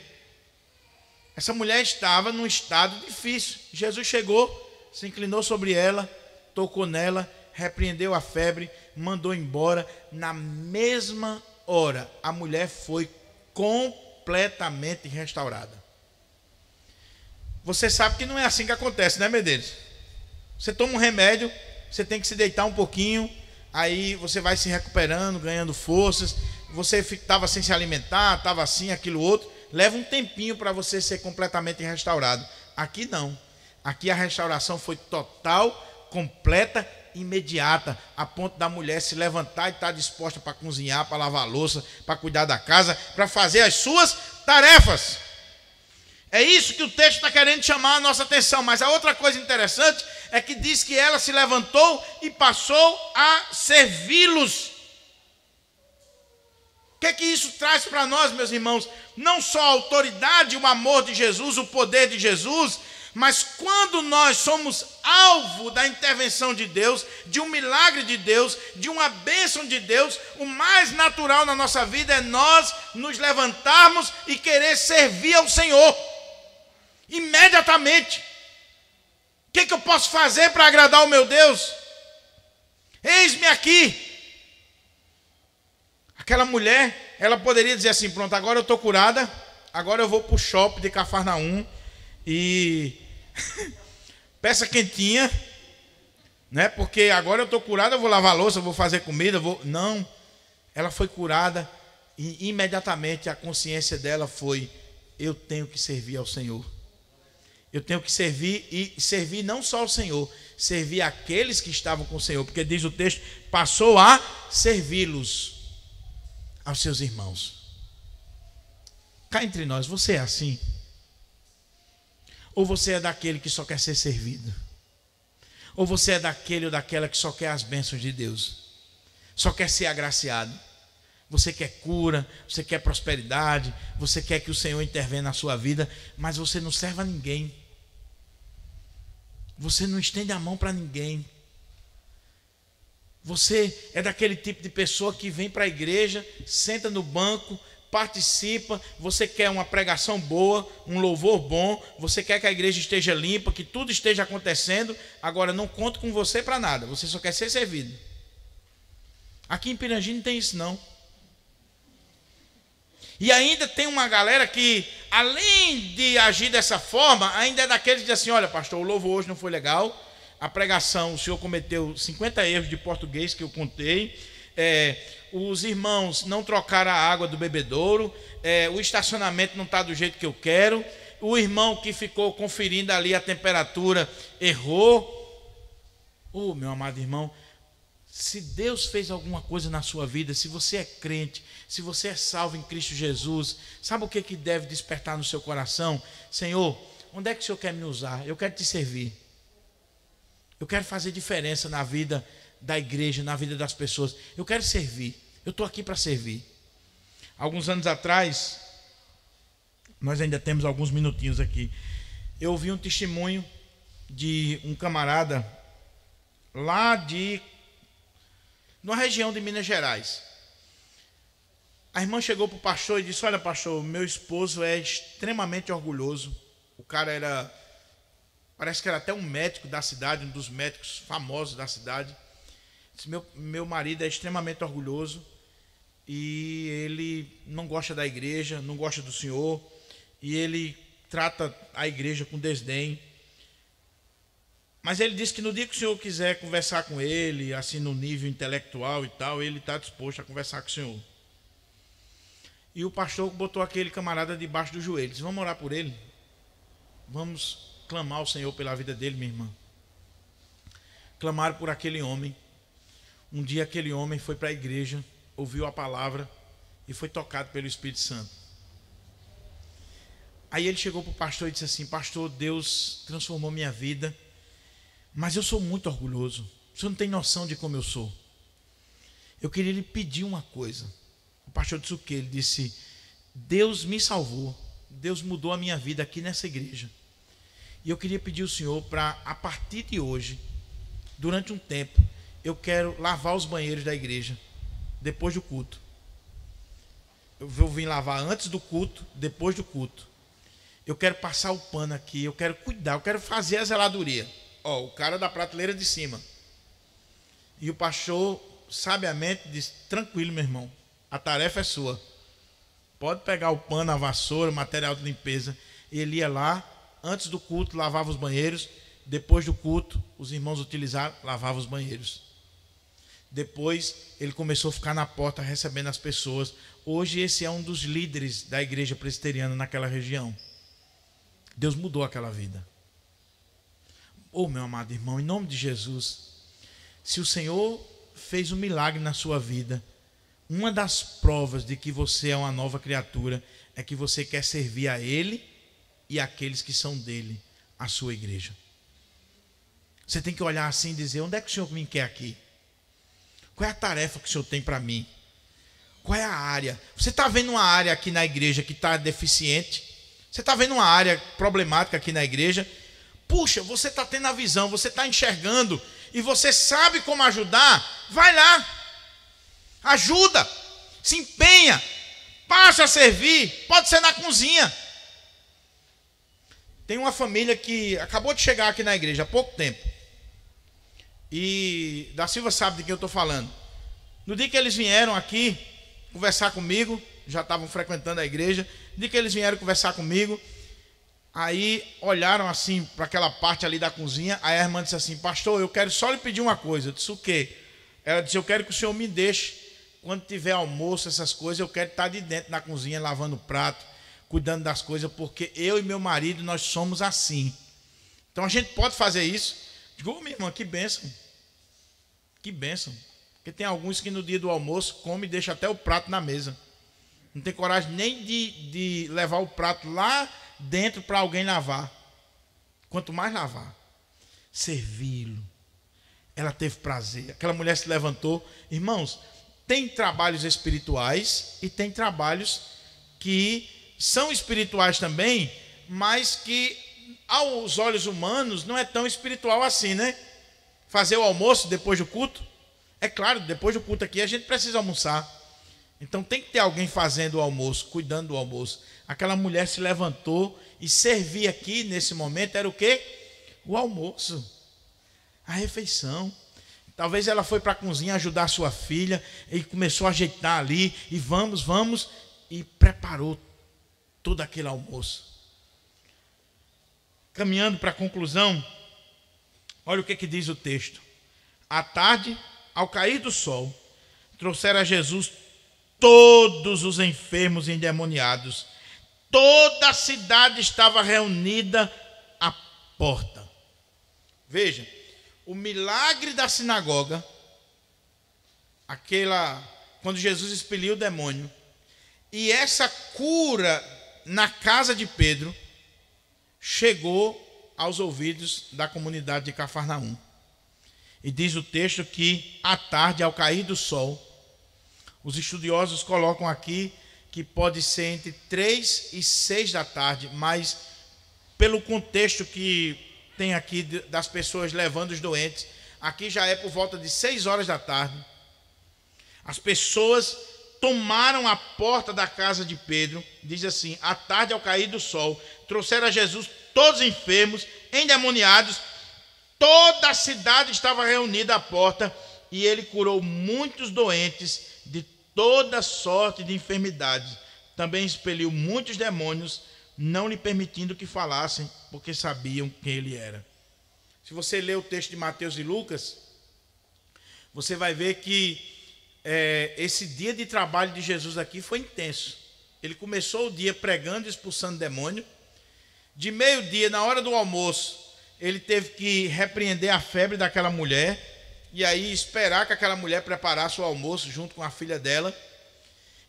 [SPEAKER 1] Essa mulher estava num estado difícil. Jesus chegou, se inclinou sobre ela, tocou nela, repreendeu a febre, mandou embora. Na mesma hora, a mulher foi completamente restaurada. Você sabe que não é assim que acontece, né, Medeiros? Você toma um remédio, você tem que se deitar um pouquinho, aí você vai se recuperando, ganhando forças. Você estava sem se alimentar, estava assim, aquilo outro. Leva um tempinho para você ser completamente restaurado. Aqui não. Aqui a restauração foi total, completa, imediata, a ponto da mulher se levantar e estar disposta para cozinhar, para lavar a louça, para cuidar da casa, para fazer as suas tarefas. É isso que o texto está querendo chamar a nossa atenção. Mas a outra coisa interessante é que diz que ela se levantou e passou a servi-los. O que é que isso traz para nós, meus irmãos? Não só a autoridade, o amor de Jesus, o poder de Jesus, mas quando nós somos alvo da intervenção de Deus, de um milagre de Deus, de uma bênção de Deus, o mais natural na nossa vida é nós nos levantarmos e querer servir ao Senhor. Imediatamente. O que eu posso fazer para agradar o meu Deus? Eis-me aqui. Aquela mulher, ela poderia dizer assim: pronto, agora eu estou curada, agora eu vou para o shopping de Cafarnaum e peça quentinha, né? Porque agora eu estou curada, eu vou lavar louça, eu vou fazer comida, Não, ela foi curada e imediatamente a consciência dela foi: eu tenho que servir ao Senhor. Eu tenho que servir, e servir não só ao Senhor, servir aqueles que estavam com o Senhor, porque diz o texto, passou a servi-los aos seus irmãos. Cá entre nós, você é assim? Ou você é daquele que só quer ser servido? Ou você é daquele ou daquela que só quer as bênçãos de Deus? Só quer ser agraciado? Você quer cura, você quer prosperidade, você quer que o Senhor intervenha na sua vida, mas você não serve a ninguém. Você não estende a mão para ninguém. Você é daquele tipo de pessoa que vem para a igreja, senta no banco, participa, você quer uma pregação boa, um louvor bom, você quer que a igreja esteja limpa, que tudo esteja acontecendo, agora não conto com você para nada, você só quer ser servido. Aqui em Pirangi não tem isso não. E ainda tem uma galera que, além de agir dessa forma, ainda é daqueles que diz assim: olha, pastor, o louvor hoje não foi legal, a pregação, o senhor cometeu 50 erros de português que eu contei, os irmãos não trocaram a água do bebedouro, o estacionamento não está do jeito que eu quero, o irmão que ficou conferindo ali a temperatura errou. Oh, meu amado irmão, se Deus fez alguma coisa na sua vida, se você é crente, se você é salvo em Cristo Jesus, sabe o que deve despertar no seu coração? Senhor, onde é que o Senhor quer me usar? Eu quero te servir. Eu quero fazer diferença na vida da igreja, na vida das pessoas. Eu quero servir. Eu estou aqui para servir. Alguns anos atrás, nós ainda temos alguns minutinhos aqui, eu ouvi um testemunho de um camarada lá numa região de Minas Gerais. A irmã chegou para o pastor e disse: olha, pastor, meu esposo é extremamente orgulhoso. O cara parece que era até um médico da cidade, um dos médicos famosos da cidade. Disse: meu marido é extremamente orgulhoso e ele não gosta da igreja, não gosta do Senhor, e ele trata a igreja com desdém. Mas ele disse que no dia que o senhor quiser conversar com ele, assim no nível intelectual e tal, ele está disposto a conversar com o senhor. E o pastor botou aquele camarada debaixo do joelho. Disse: vamos orar por ele? Vamos clamar ao Senhor pela vida dele, minha irmã. Clamaram por aquele homem. Um dia aquele homem foi para a igreja, ouviu a palavra e foi tocado pelo Espírito Santo. Aí ele chegou para o pastor e disse assim: pastor, Deus transformou minha vida, mas eu sou muito orgulhoso. O senhor não tem noção de como eu sou. Eu queria lhe pedir uma coisa. O pastor disse: o quê? Ele disse: Deus me salvou, Deus mudou a minha vida aqui nessa igreja. E eu queria pedir ao Senhor para, a partir de hoje, durante um tempo, eu quero lavar os banheiros da igreja, depois do culto. Eu vou vir lavar antes do culto, depois do culto. Eu quero passar o pano aqui, eu quero cuidar, eu quero fazer a zeladoria. O cara da prateleira de cima. E o pastor, sabiamente, disse: tranquilo, meu irmão, a tarefa é sua. Pode pegar o pano, a vassoura, o material de limpeza. Ele ia lá, antes do culto, lavava os banheiros. Depois do culto, os irmãos utilizaram, lavava os banheiros. Depois, ele começou a ficar na porta recebendo as pessoas. Hoje, esse é um dos líderes da igreja presbiteriana naquela região. Deus mudou aquela vida. Meu amado irmão, em nome de Jesus, se o Senhor fez um milagre na sua vida, uma das provas de que você é uma nova criatura é que você quer servir a Ele e àqueles que são dele, a sua igreja. Você tem que olhar assim e dizer: onde é que o Senhor me quer aqui? Qual é a tarefa que o Senhor tem para mim? Qual é a área? Você está vendo uma área aqui na igreja que está deficiente? Você está vendo uma área problemática aqui na igreja? Puxa, você está tendo a visão, você está enxergando e você sabe como ajudar? Vai lá, ajuda, se empenha, passa a servir, pode ser na cozinha. Tem uma família que acabou de chegar aqui na igreja há pouco tempo. E da Silva sabe de quem eu estou falando. No dia que eles vieram aqui conversar comigo, já estavam frequentando a igreja. No dia que eles vieram conversar comigo, aí olharam assim para aquela parte ali da cozinha. Aí a irmã disse assim: pastor, eu quero só lhe pedir uma coisa. Eu disse: o quê? Ela disse: eu quero que o senhor me deixe, quando tiver almoço, essas coisas, eu quero estar de dentro na cozinha, lavando o prato, cuidando das coisas, porque eu e meu marido, nós somos assim. Então a gente pode fazer isso. Digo: minha irmã, que bênção. Que bênção. Porque tem alguns que no dia do almoço come e deixa até o prato na mesa. Não tem coragem nem de levar o prato lá dentro para alguém lavar. Quanto mais lavar. Servi-lo. Ela teve prazer. Aquela mulher se levantou. Irmãos, tem trabalhos espirituais e tem trabalhos que são espirituais também, mas que aos olhos humanos não é tão espiritual assim, né? Fazer o almoço depois do culto. É claro, depois do culto aqui a gente precisa almoçar. Então tem que ter alguém fazendo o almoço, cuidando do almoço. Aquela mulher se levantou e servia aqui nesse momento, era o quê? O almoço, a refeição. Talvez ela foi para a cozinha ajudar a sua filha e começou a ajeitar ali, e vamos, e preparou todo aquele almoço. Caminhando para a conclusão, olha o que diz o texto. À tarde, ao cair do sol, trouxeram a Jesus todos os enfermos e endemoniados. Toda a cidade estava reunida à porta. Veja, o milagre da sinagoga, quando Jesus expeliu o demônio, e essa cura na casa de Pedro, chegou aos ouvidos da comunidade de Cafarnaum. E diz o texto que à tarde, ao cair do sol, os estudiosos colocam aqui que pode ser entre 3 e 6 da tarde, mas pelo contexto que tem aqui das pessoas levando os doentes, aqui já é por volta de 6 horas da tarde. As pessoas tomaram a porta da casa de Pedro, diz assim: à tarde, ao cair do sol, trouxeram a Jesus todos enfermos, endemoniados. Toda a cidade estava reunida à porta, e ele curou muitos doentes de toda sorte de enfermidades. Também expeliu muitos demônios, não lhe permitindo que falassem, porque sabiam quem ele era. Se você ler o texto de Mateus e Lucas, você vai ver que esse dia de trabalho de Jesus aqui foi intenso. Ele começou o dia pregando e expulsando demônio. De meio-dia, na hora do almoço, ele teve que repreender a febre daquela mulher e aí esperar que aquela mulher preparasse o almoço junto com a filha dela.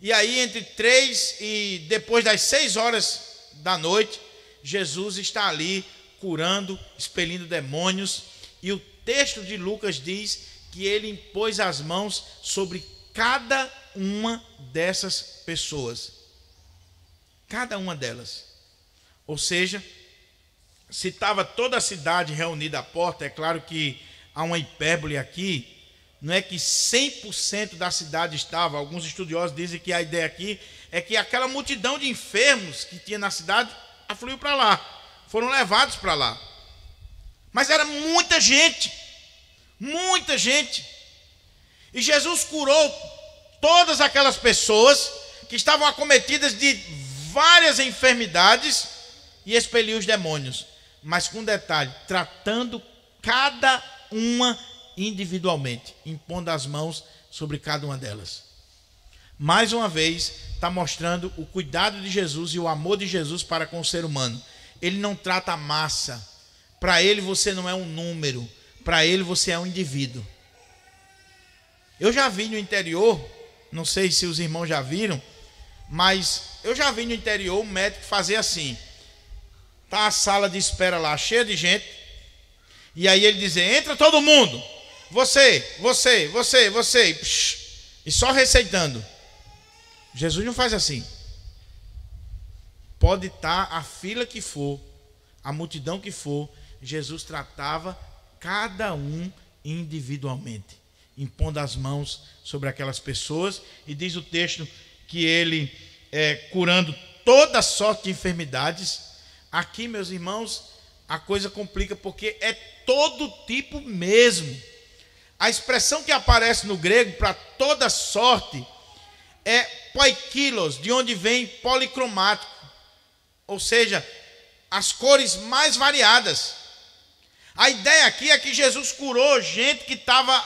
[SPEAKER 1] E aí, entre 3 e depois das 6 horas da noite, Jesus está ali curando, expelindo demônios. E o texto de Lucas diz que ele impôs as mãos sobre cada uma dessas pessoas. Cada uma delas. Ou seja, se estava toda a cidade reunida à porta, é claro que há uma hipérbole aqui, não é que 100% da cidade estava. Alguns estudiosos dizem que a ideia aqui é que aquela multidão de enfermos que tinha na cidade afluiu para lá, foram levados para lá. Mas era muita gente, muita gente. E Jesus curou todas aquelas pessoas que estavam acometidas de várias enfermidades e expeliu os demônios. Mas com detalhe, tratando cada uma individualmente, impondo as mãos sobre cada uma delas. Mais uma vez, está mostrando o cuidado de Jesus e o amor de Jesus para com o ser humano. Ele não trata a massa. Para ele você não é um número. Para ele você é um indivíduo. Eu já vi no interior, não sei se os irmãos já viram, mas eu já vi no interior um médico fazer assim. Está a sala de espera lá cheia de gente, e aí ele dizer: entra todo mundo, você, e só receitando. Jesus não faz assim. Pode estar a fila que for, a multidão que for, Jesus tratava cada um individualmente, impondo as mãos sobre aquelas pessoas, e diz o texto que ele curando toda sorte de enfermidades. Aqui, meus irmãos, a coisa complica, porque é todo tipo mesmo. A expressão que aparece no grego para toda sorte é poikilos, de onde vem policromático, ou seja, as cores mais variadas. A ideia aqui é que Jesus curou gente que estava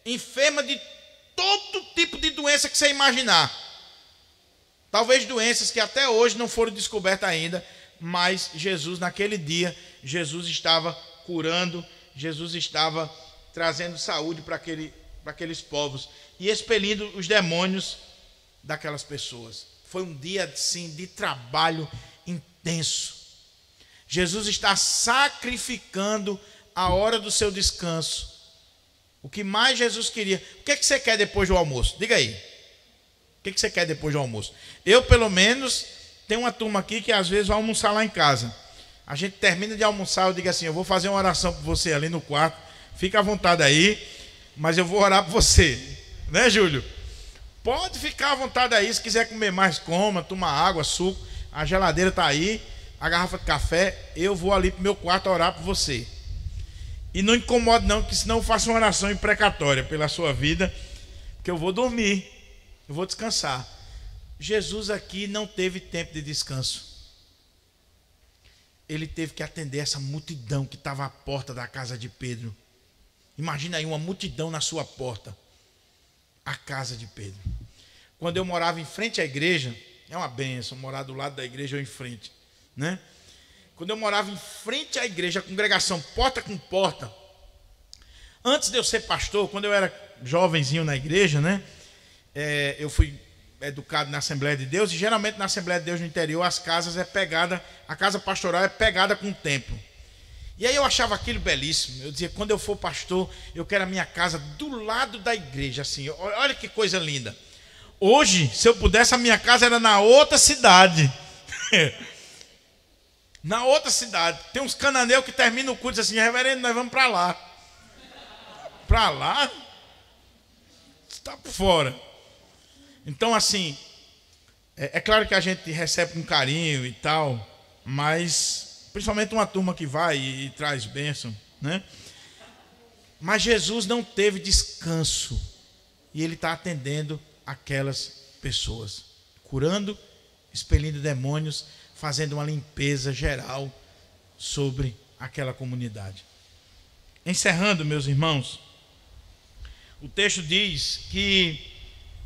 [SPEAKER 1] enferma de todo tipo de doença que você imaginar. Talvez doenças que até hoje não foram descobertas ainda, mas Jesus, naquele dia, Jesus estava curando, Jesus estava trazendo saúde para aqueles povos e expelindo os demônios daquelas pessoas. Foi um dia, sim, de trabalho intenso. Jesus está sacrificando a hora do seu descanso. O que mais Jesus queria? O que é que você quer depois do almoço? Diga aí. O que é que você quer depois do almoço? Eu, pelo menos, tenho uma turma aqui que às vezes vai almoçar lá em casa. A gente termina de almoçar, eu digo assim: eu vou fazer uma oração por você ali no quarto. Fica à vontade aí, mas eu vou orar por você. Né, Júlio? Pode ficar à vontade aí. Se quiser comer mais, coma, toma água, suco. A geladeira está aí, a garrafa de café. Eu vou ali para o meu quarto orar por você. E não incomode não, que senão eu faço uma oração imprecatória pela sua vida, que eu vou dormir, eu vou descansar. Jesus aqui não teve tempo de descanso. Ele teve que atender essa multidão que estava à porta da casa de Pedro. Imagina aí uma multidão na sua porta. A casa de Pedro. Quando eu morava em frente à igreja, é uma bênção morar do lado da igreja ou em frente, né? Quando eu morava em frente à igreja, a congregação porta com porta. Antes de eu ser pastor, quando eu era jovenzinho na igreja, né? Eu fui educado na Assembleia de Deus, e geralmente na Assembleia de Deus no interior as casas a casa pastoral é pegada com o templo. E aí eu achava aquilo belíssimo. Eu dizia: quando eu for pastor, eu quero a minha casa do lado da igreja, assim. Olha que coisa linda. Hoje, se eu pudesse, a minha casa era na outra cidade. Na outra cidade. Tem uns cananeus que terminam o culto assim: reverendo, nós vamos para lá. Para lá? Está por fora. Então, assim, é claro que a gente recebe com carinho e tal, mas principalmente uma turma que vai e traz bênção, né? Mas Jesus não teve descanso, e ele está atendendo aquelas pessoas, curando, expelindo demônios, fazendo uma limpeza geral sobre aquela comunidade. Encerrando, meus irmãos, o texto diz que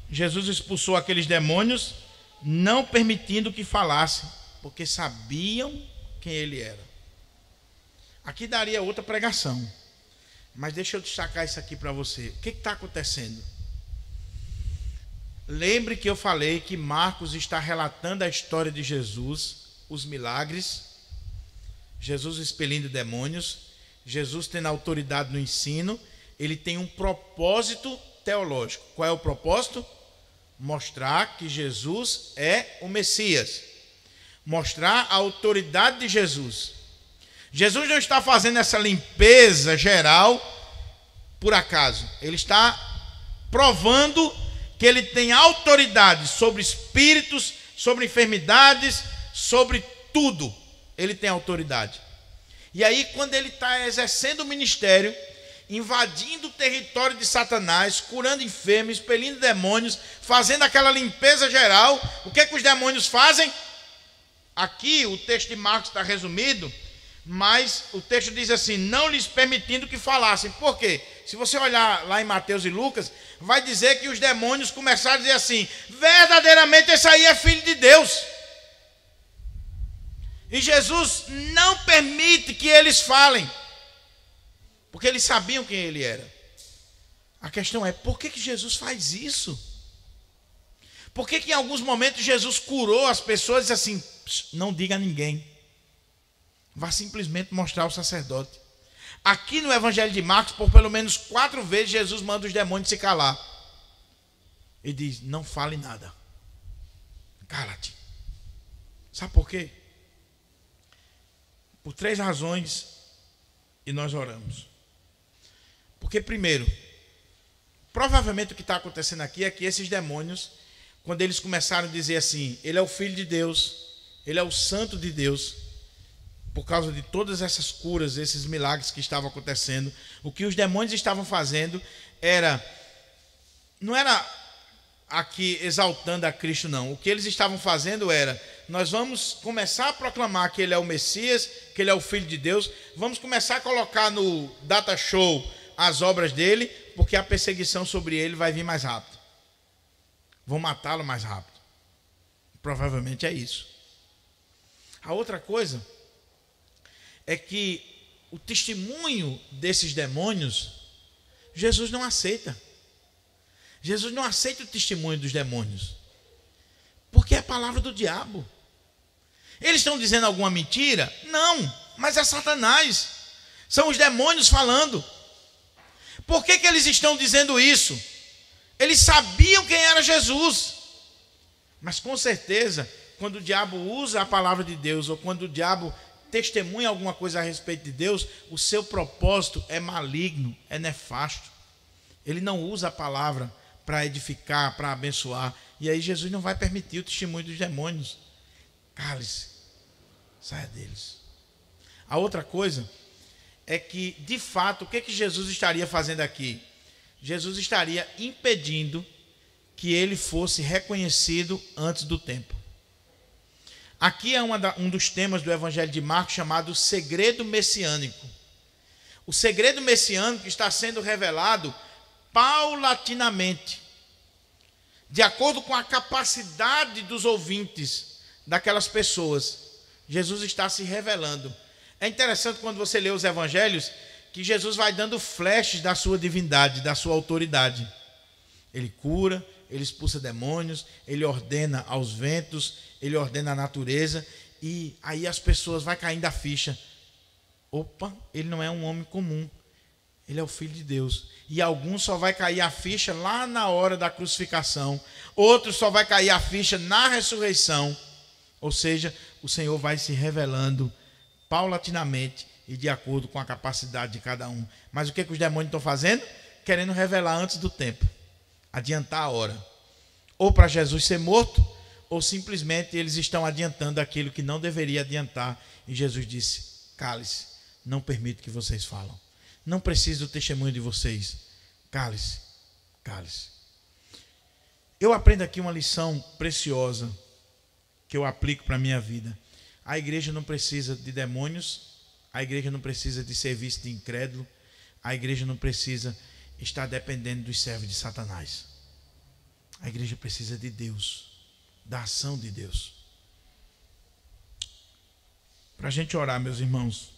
[SPEAKER 1] Jesus expulsou aqueles demônios, não permitindo que falassem, porque sabiam quem ele era. Aqui daria outra pregação, mas deixa eu destacar isso aqui para você. O que está acontecendo? Lembre que eu falei que Marcos está relatando a história de Jesus, os milagres, Jesus expelindo demônios, Jesus tendo autoridade no ensino. Ele tem um propósito teológico. Qual é o propósito? Mostrar que Jesus é o Messias. Mostrar a autoridade de Jesus. Jesus não está fazendo essa limpeza geral por acaso. Ele está provando que ele tem autoridade sobre espíritos, sobre enfermidades, sobre tudo. Ele tem autoridade. E aí, quando ele está exercendo o ministério, invadindo o território de Satanás, curando enfermos, expelindo demônios, fazendo aquela limpeza geral, o que é que os demônios fazem? Aqui o texto de Marcos está resumido, mas o texto diz assim: não lhes permitindo que falassem. Por quê? Se você olhar lá em Mateus e Lucas, vai dizer que os demônios começaram a dizer assim: verdadeiramente esse aí é filho de Deus. E Jesus não permite que eles falem, porque eles sabiam quem ele era. A questão é, por que Jesus faz isso? Por que em alguns momentos Jesus curou as pessoas e disse assim: não diga a ninguém, vá simplesmente mostrar ao sacerdote. Aqui no Evangelho de Marcos, por pelo menos 4 vezes, Jesus manda os demônios se calar. Ele diz: não fale nada, cala-te. Sabe por quê? Por 3 razões, e nós oramos. Porque primeiro, provavelmente o que está acontecendo aqui é que esses demônios, quando eles começaram a dizer assim: ele é o Filho de Deus, ele é o Santo de Deus, por causa de todas essas curas, esses milagres que estavam acontecendo, o que os demônios estavam fazendo não era aqui exaltando a Cristo, não. O que eles estavam fazendo era: nós vamos começar a proclamar que ele é o Messias, que ele é o Filho de Deus, vamos começar a colocar no data show as obras dele, porque a perseguição sobre ele vai vir mais rápido. Vão matá-lo mais rápido. Provavelmente é isso. A outra coisa é que o testemunho desses demônios, Jesus não aceita. Jesus não aceita o testemunho dos demônios, porque é a palavra do diabo. Eles estão dizendo alguma mentira? Não, mas é Satanás. São os demônios falando. Por que eles estão dizendo isso? Eles sabiam quem era Jesus. Mas com certeza, quando o diabo usa a palavra de Deus, ou quando o diabo testemunha alguma coisa a respeito de Deus, o seu propósito é maligno, é nefasto. Ele não usa a palavra para edificar, para abençoar. E aí Jesus não vai permitir o testemunho dos demônios. Cale-se, saia deles. A outra coisa é que, de fato, o que Jesus estaria fazendo aqui? Jesus estaria impedindo que ele fosse reconhecido antes do tempo. Aqui é um dos temas do Evangelho de Marcos, chamado segredo messiânico. O segredo messiânico está sendo revelado paulatinamente, de acordo com a capacidade dos ouvintes, daquelas pessoas. Jesus está se revelando. É interessante quando você lê os evangelhos, que Jesus vai dando flashes da sua divindade, da sua autoridade. Ele cura, ele expulsa demônios, ele ordena aos ventos, ele ordena a natureza, e aí as pessoas vai caindo a ficha. Opa, ele não é um homem comum, ele é o Filho de Deus. E alguns só vai cair a ficha lá na hora da crucificação, outros só vai cair a ficha na ressurreição. Ou seja, o Senhor vai se revelando paulatinamente e de acordo com a capacidade de cada um. Mas o que os demônios estão fazendo? Querendo revelar antes do tempo, adiantar a hora, ou para Jesus ser morto, ou simplesmente eles estão adiantando aquilo que não deveria adiantar. E Jesus disse: cale-se, não permito que vocês falem, não preciso do testemunho de vocês, cale-se, cale-se. Eu aprendo aqui uma lição preciosa que eu aplico para a minha vida. A igreja não precisa de demônios, a igreja não precisa de serviço de incrédulo, a igreja não precisa estar dependendo dos servos de Satanás. A igreja precisa de Deus, da ação de Deus. Para a gente orar, meus irmãos,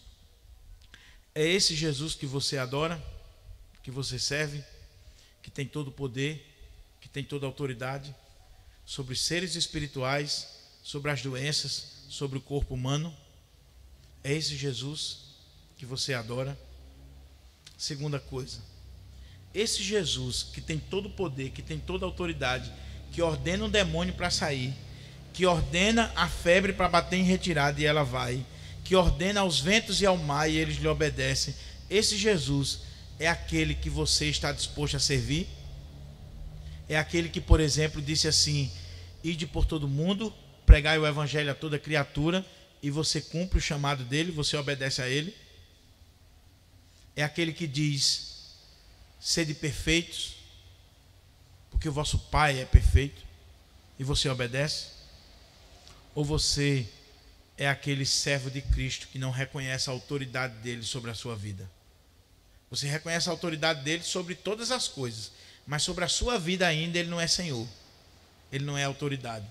[SPEAKER 1] é esse Jesus que você adora, que você serve, que tem todo o poder, que tem toda a autoridade sobre os seres espirituais, sobre as doenças, sobre o corpo humano. É esse Jesus que você adora. Segunda coisa, esse Jesus que tem todo o poder, que tem toda a autoridade, que ordena um demônio para sair, que ordena a febre para bater em retirada e ela vai, que ordena aos ventos e ao mar e eles lhe obedecem. Esse Jesus é aquele que você está disposto a servir? É aquele que, por exemplo, disse assim: ide por todo mundo, pregai o evangelho a toda criatura, e você cumpre o chamado dele, você obedece a ele? É aquele que diz: sede perfeitos, porque o vosso Pai é perfeito, e você obedece? Ou você é aquele servo de Cristo que não reconhece a autoridade dele sobre a sua vida? Você reconhece a autoridade dele sobre todas as coisas, mas sobre a sua vida ainda ele não é Senhor, ele não é autoridade,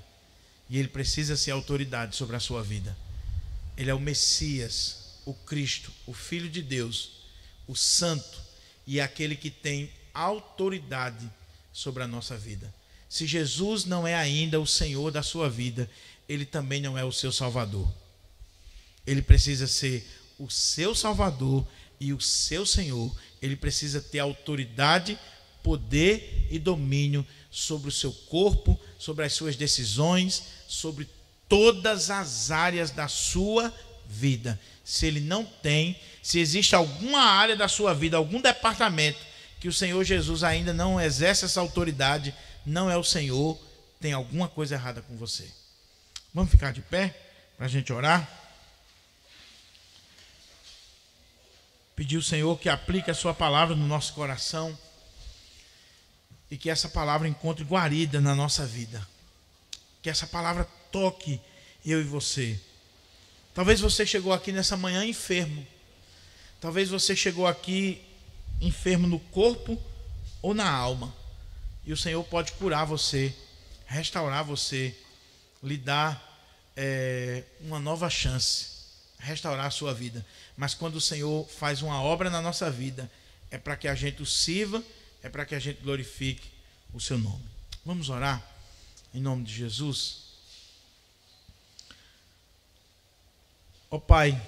[SPEAKER 1] e ele precisa ser autoridade sobre a sua vida. Ele é o Messias, o Cristo, o Filho de Deus, o Santo, e é aquele que tem autoridade sobre a nossa vida. Se Jesus não é ainda o Senhor da sua vida, ele também não é o seu Salvador. Ele precisa ser o seu Salvador e o seu Senhor. Ele precisa ter autoridade, poder e domínio sobre o seu corpo, sobre as suas decisões, sobre todas as áreas da sua vida. Se ele não tem, se existe alguma área da sua vida, algum departamento que o Senhor Jesus ainda não exerce essa autoridade, não é o Senhor, tem alguma coisa errada com você. Vamos ficar de pé para a gente orar? Pedir ao Senhor que aplique a sua palavra no nosso coração e que essa palavra encontre guarida na nossa vida. Que essa palavra toque eu e você. Talvez você chegou aqui nessa manhã enfermo. Talvez você chegou aqui enfermo no corpo ou na alma. E o Senhor pode curar você, restaurar você, lhe dar uma nova chance, restaurar a sua vida. Mas quando o Senhor faz uma obra na nossa vida, é para que a gente o sirva, é para que a gente glorifique o seu nome. Vamos orar em nome de Jesus. Ó Pai,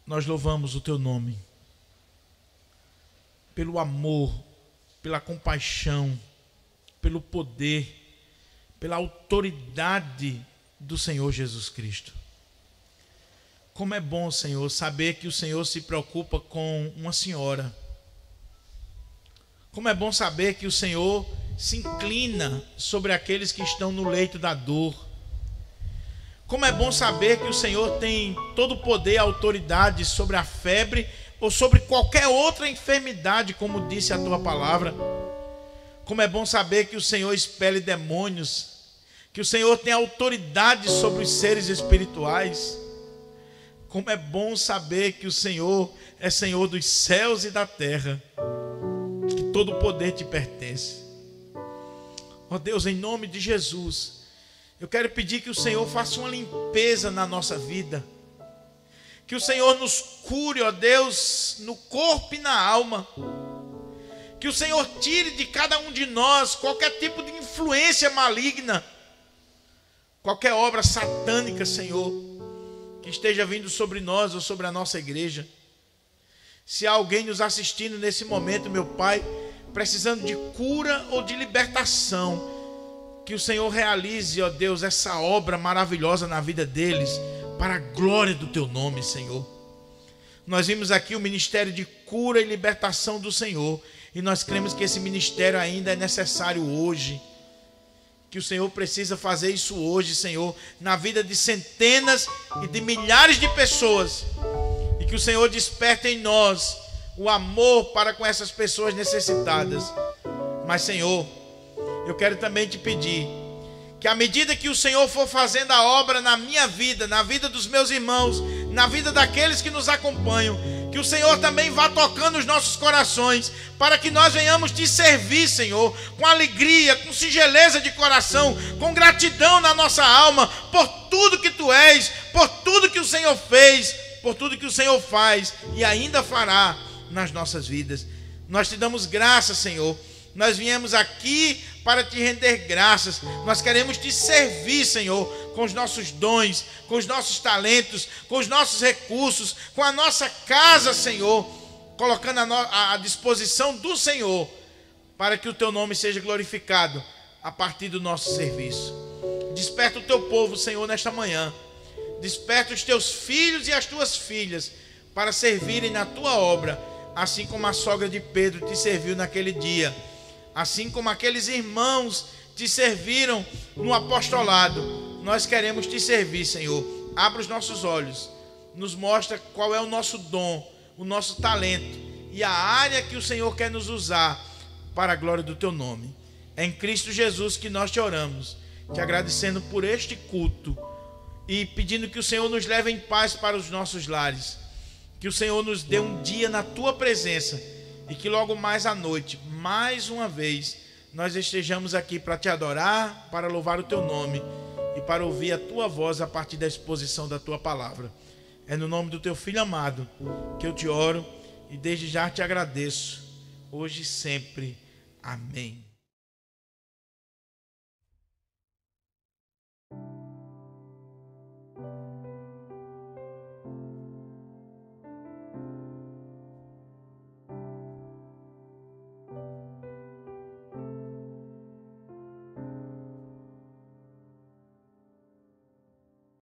[SPEAKER 1] nós louvamos o teu nome pelo amor, pela compaixão, pelo poder, pela autoridade do Senhor Jesus Cristo. Como é bom, Senhor, saber que o Senhor se preocupa com uma senhora. Como é bom saber que o Senhor se inclina sobre aqueles que estão no leito da dor. Como é bom saber que o Senhor tem todo o poder e autoridade sobre a febre ou sobre qualquer outra enfermidade, como disse a tua palavra. Como é bom saber que o Senhor expele demônios, que o Senhor tem autoridade sobre os seres espirituais. Como é bom saber que o Senhor é Senhor dos céus e da terra, que todo o poder te pertence. Ó Deus, em nome de Jesus, eu quero pedir que o Senhor faça uma limpeza na nossa vida, que o Senhor nos cure, ó Deus, no corpo e na alma, que o Senhor tire de cada um de nós qualquer tipo de influência maligna, qualquer obra satânica, Senhor, que esteja vindo sobre nós ou sobre a nossa igreja. Se há alguém nos assistindo nesse momento, meu Pai, precisando de cura ou de libertação, que o Senhor realize, ó Deus, essa obra maravilhosa na vida deles, para a glória do teu nome, Senhor. Nós vimos aqui o ministério de cura e libertação do Senhor, e nós cremos que esse ministério ainda é necessário hoje, que o Senhor precisa fazer isso hoje, Senhor, na vida de centenas e de milhares de pessoas, e que o Senhor desperte em nós o amor para com essas pessoas necessitadas. Mas, Senhor, eu quero também te pedir que à medida que o Senhor for fazendo a obra na minha vida, na vida dos meus irmãos, na vida daqueles que nos acompanham, que o Senhor também vá tocando os nossos corações, para que nós venhamos te servir, Senhor, com alegria, com singeleza de coração, com gratidão na nossa alma, por tudo que tu és, por tudo que o Senhor fez, por tudo que o Senhor faz e ainda fará nas nossas vidas. Nós te damos graças, Senhor. Nós viemos aqui para te render graças. Nós queremos te servir, Senhor, com os nossos dons, com os nossos talentos, com os nossos recursos, com a nossa casa, Senhor, colocando à disposição do Senhor, para que o teu nome seja glorificado a partir do nosso serviço. Desperta o teu povo, Senhor, nesta manhã. Desperta os teus filhos e as tuas filhas para servirem na tua obra, assim como a sogra de Pedro te serviu naquele dia, assim como aqueles irmãos te serviram no apostolado. Nós queremos te servir, Senhor. Abra os nossos olhos, nos mostra qual é o nosso dom, o nosso talento e a área que o Senhor quer nos usar para a glória do teu nome. É em Cristo Jesus que nós te oramos, te agradecendo por este culto e pedindo que o Senhor nos leve em paz para os nossos lares, que o Senhor nos dê um dia na tua presença e que logo mais à noite, mais uma vez, nós estejamos aqui para te adorar, para louvar o teu nome e para ouvir a tua voz a partir da exposição da tua palavra. É no nome do teu Filho amado que eu te oro e desde já te agradeço, hoje e sempre. Amém.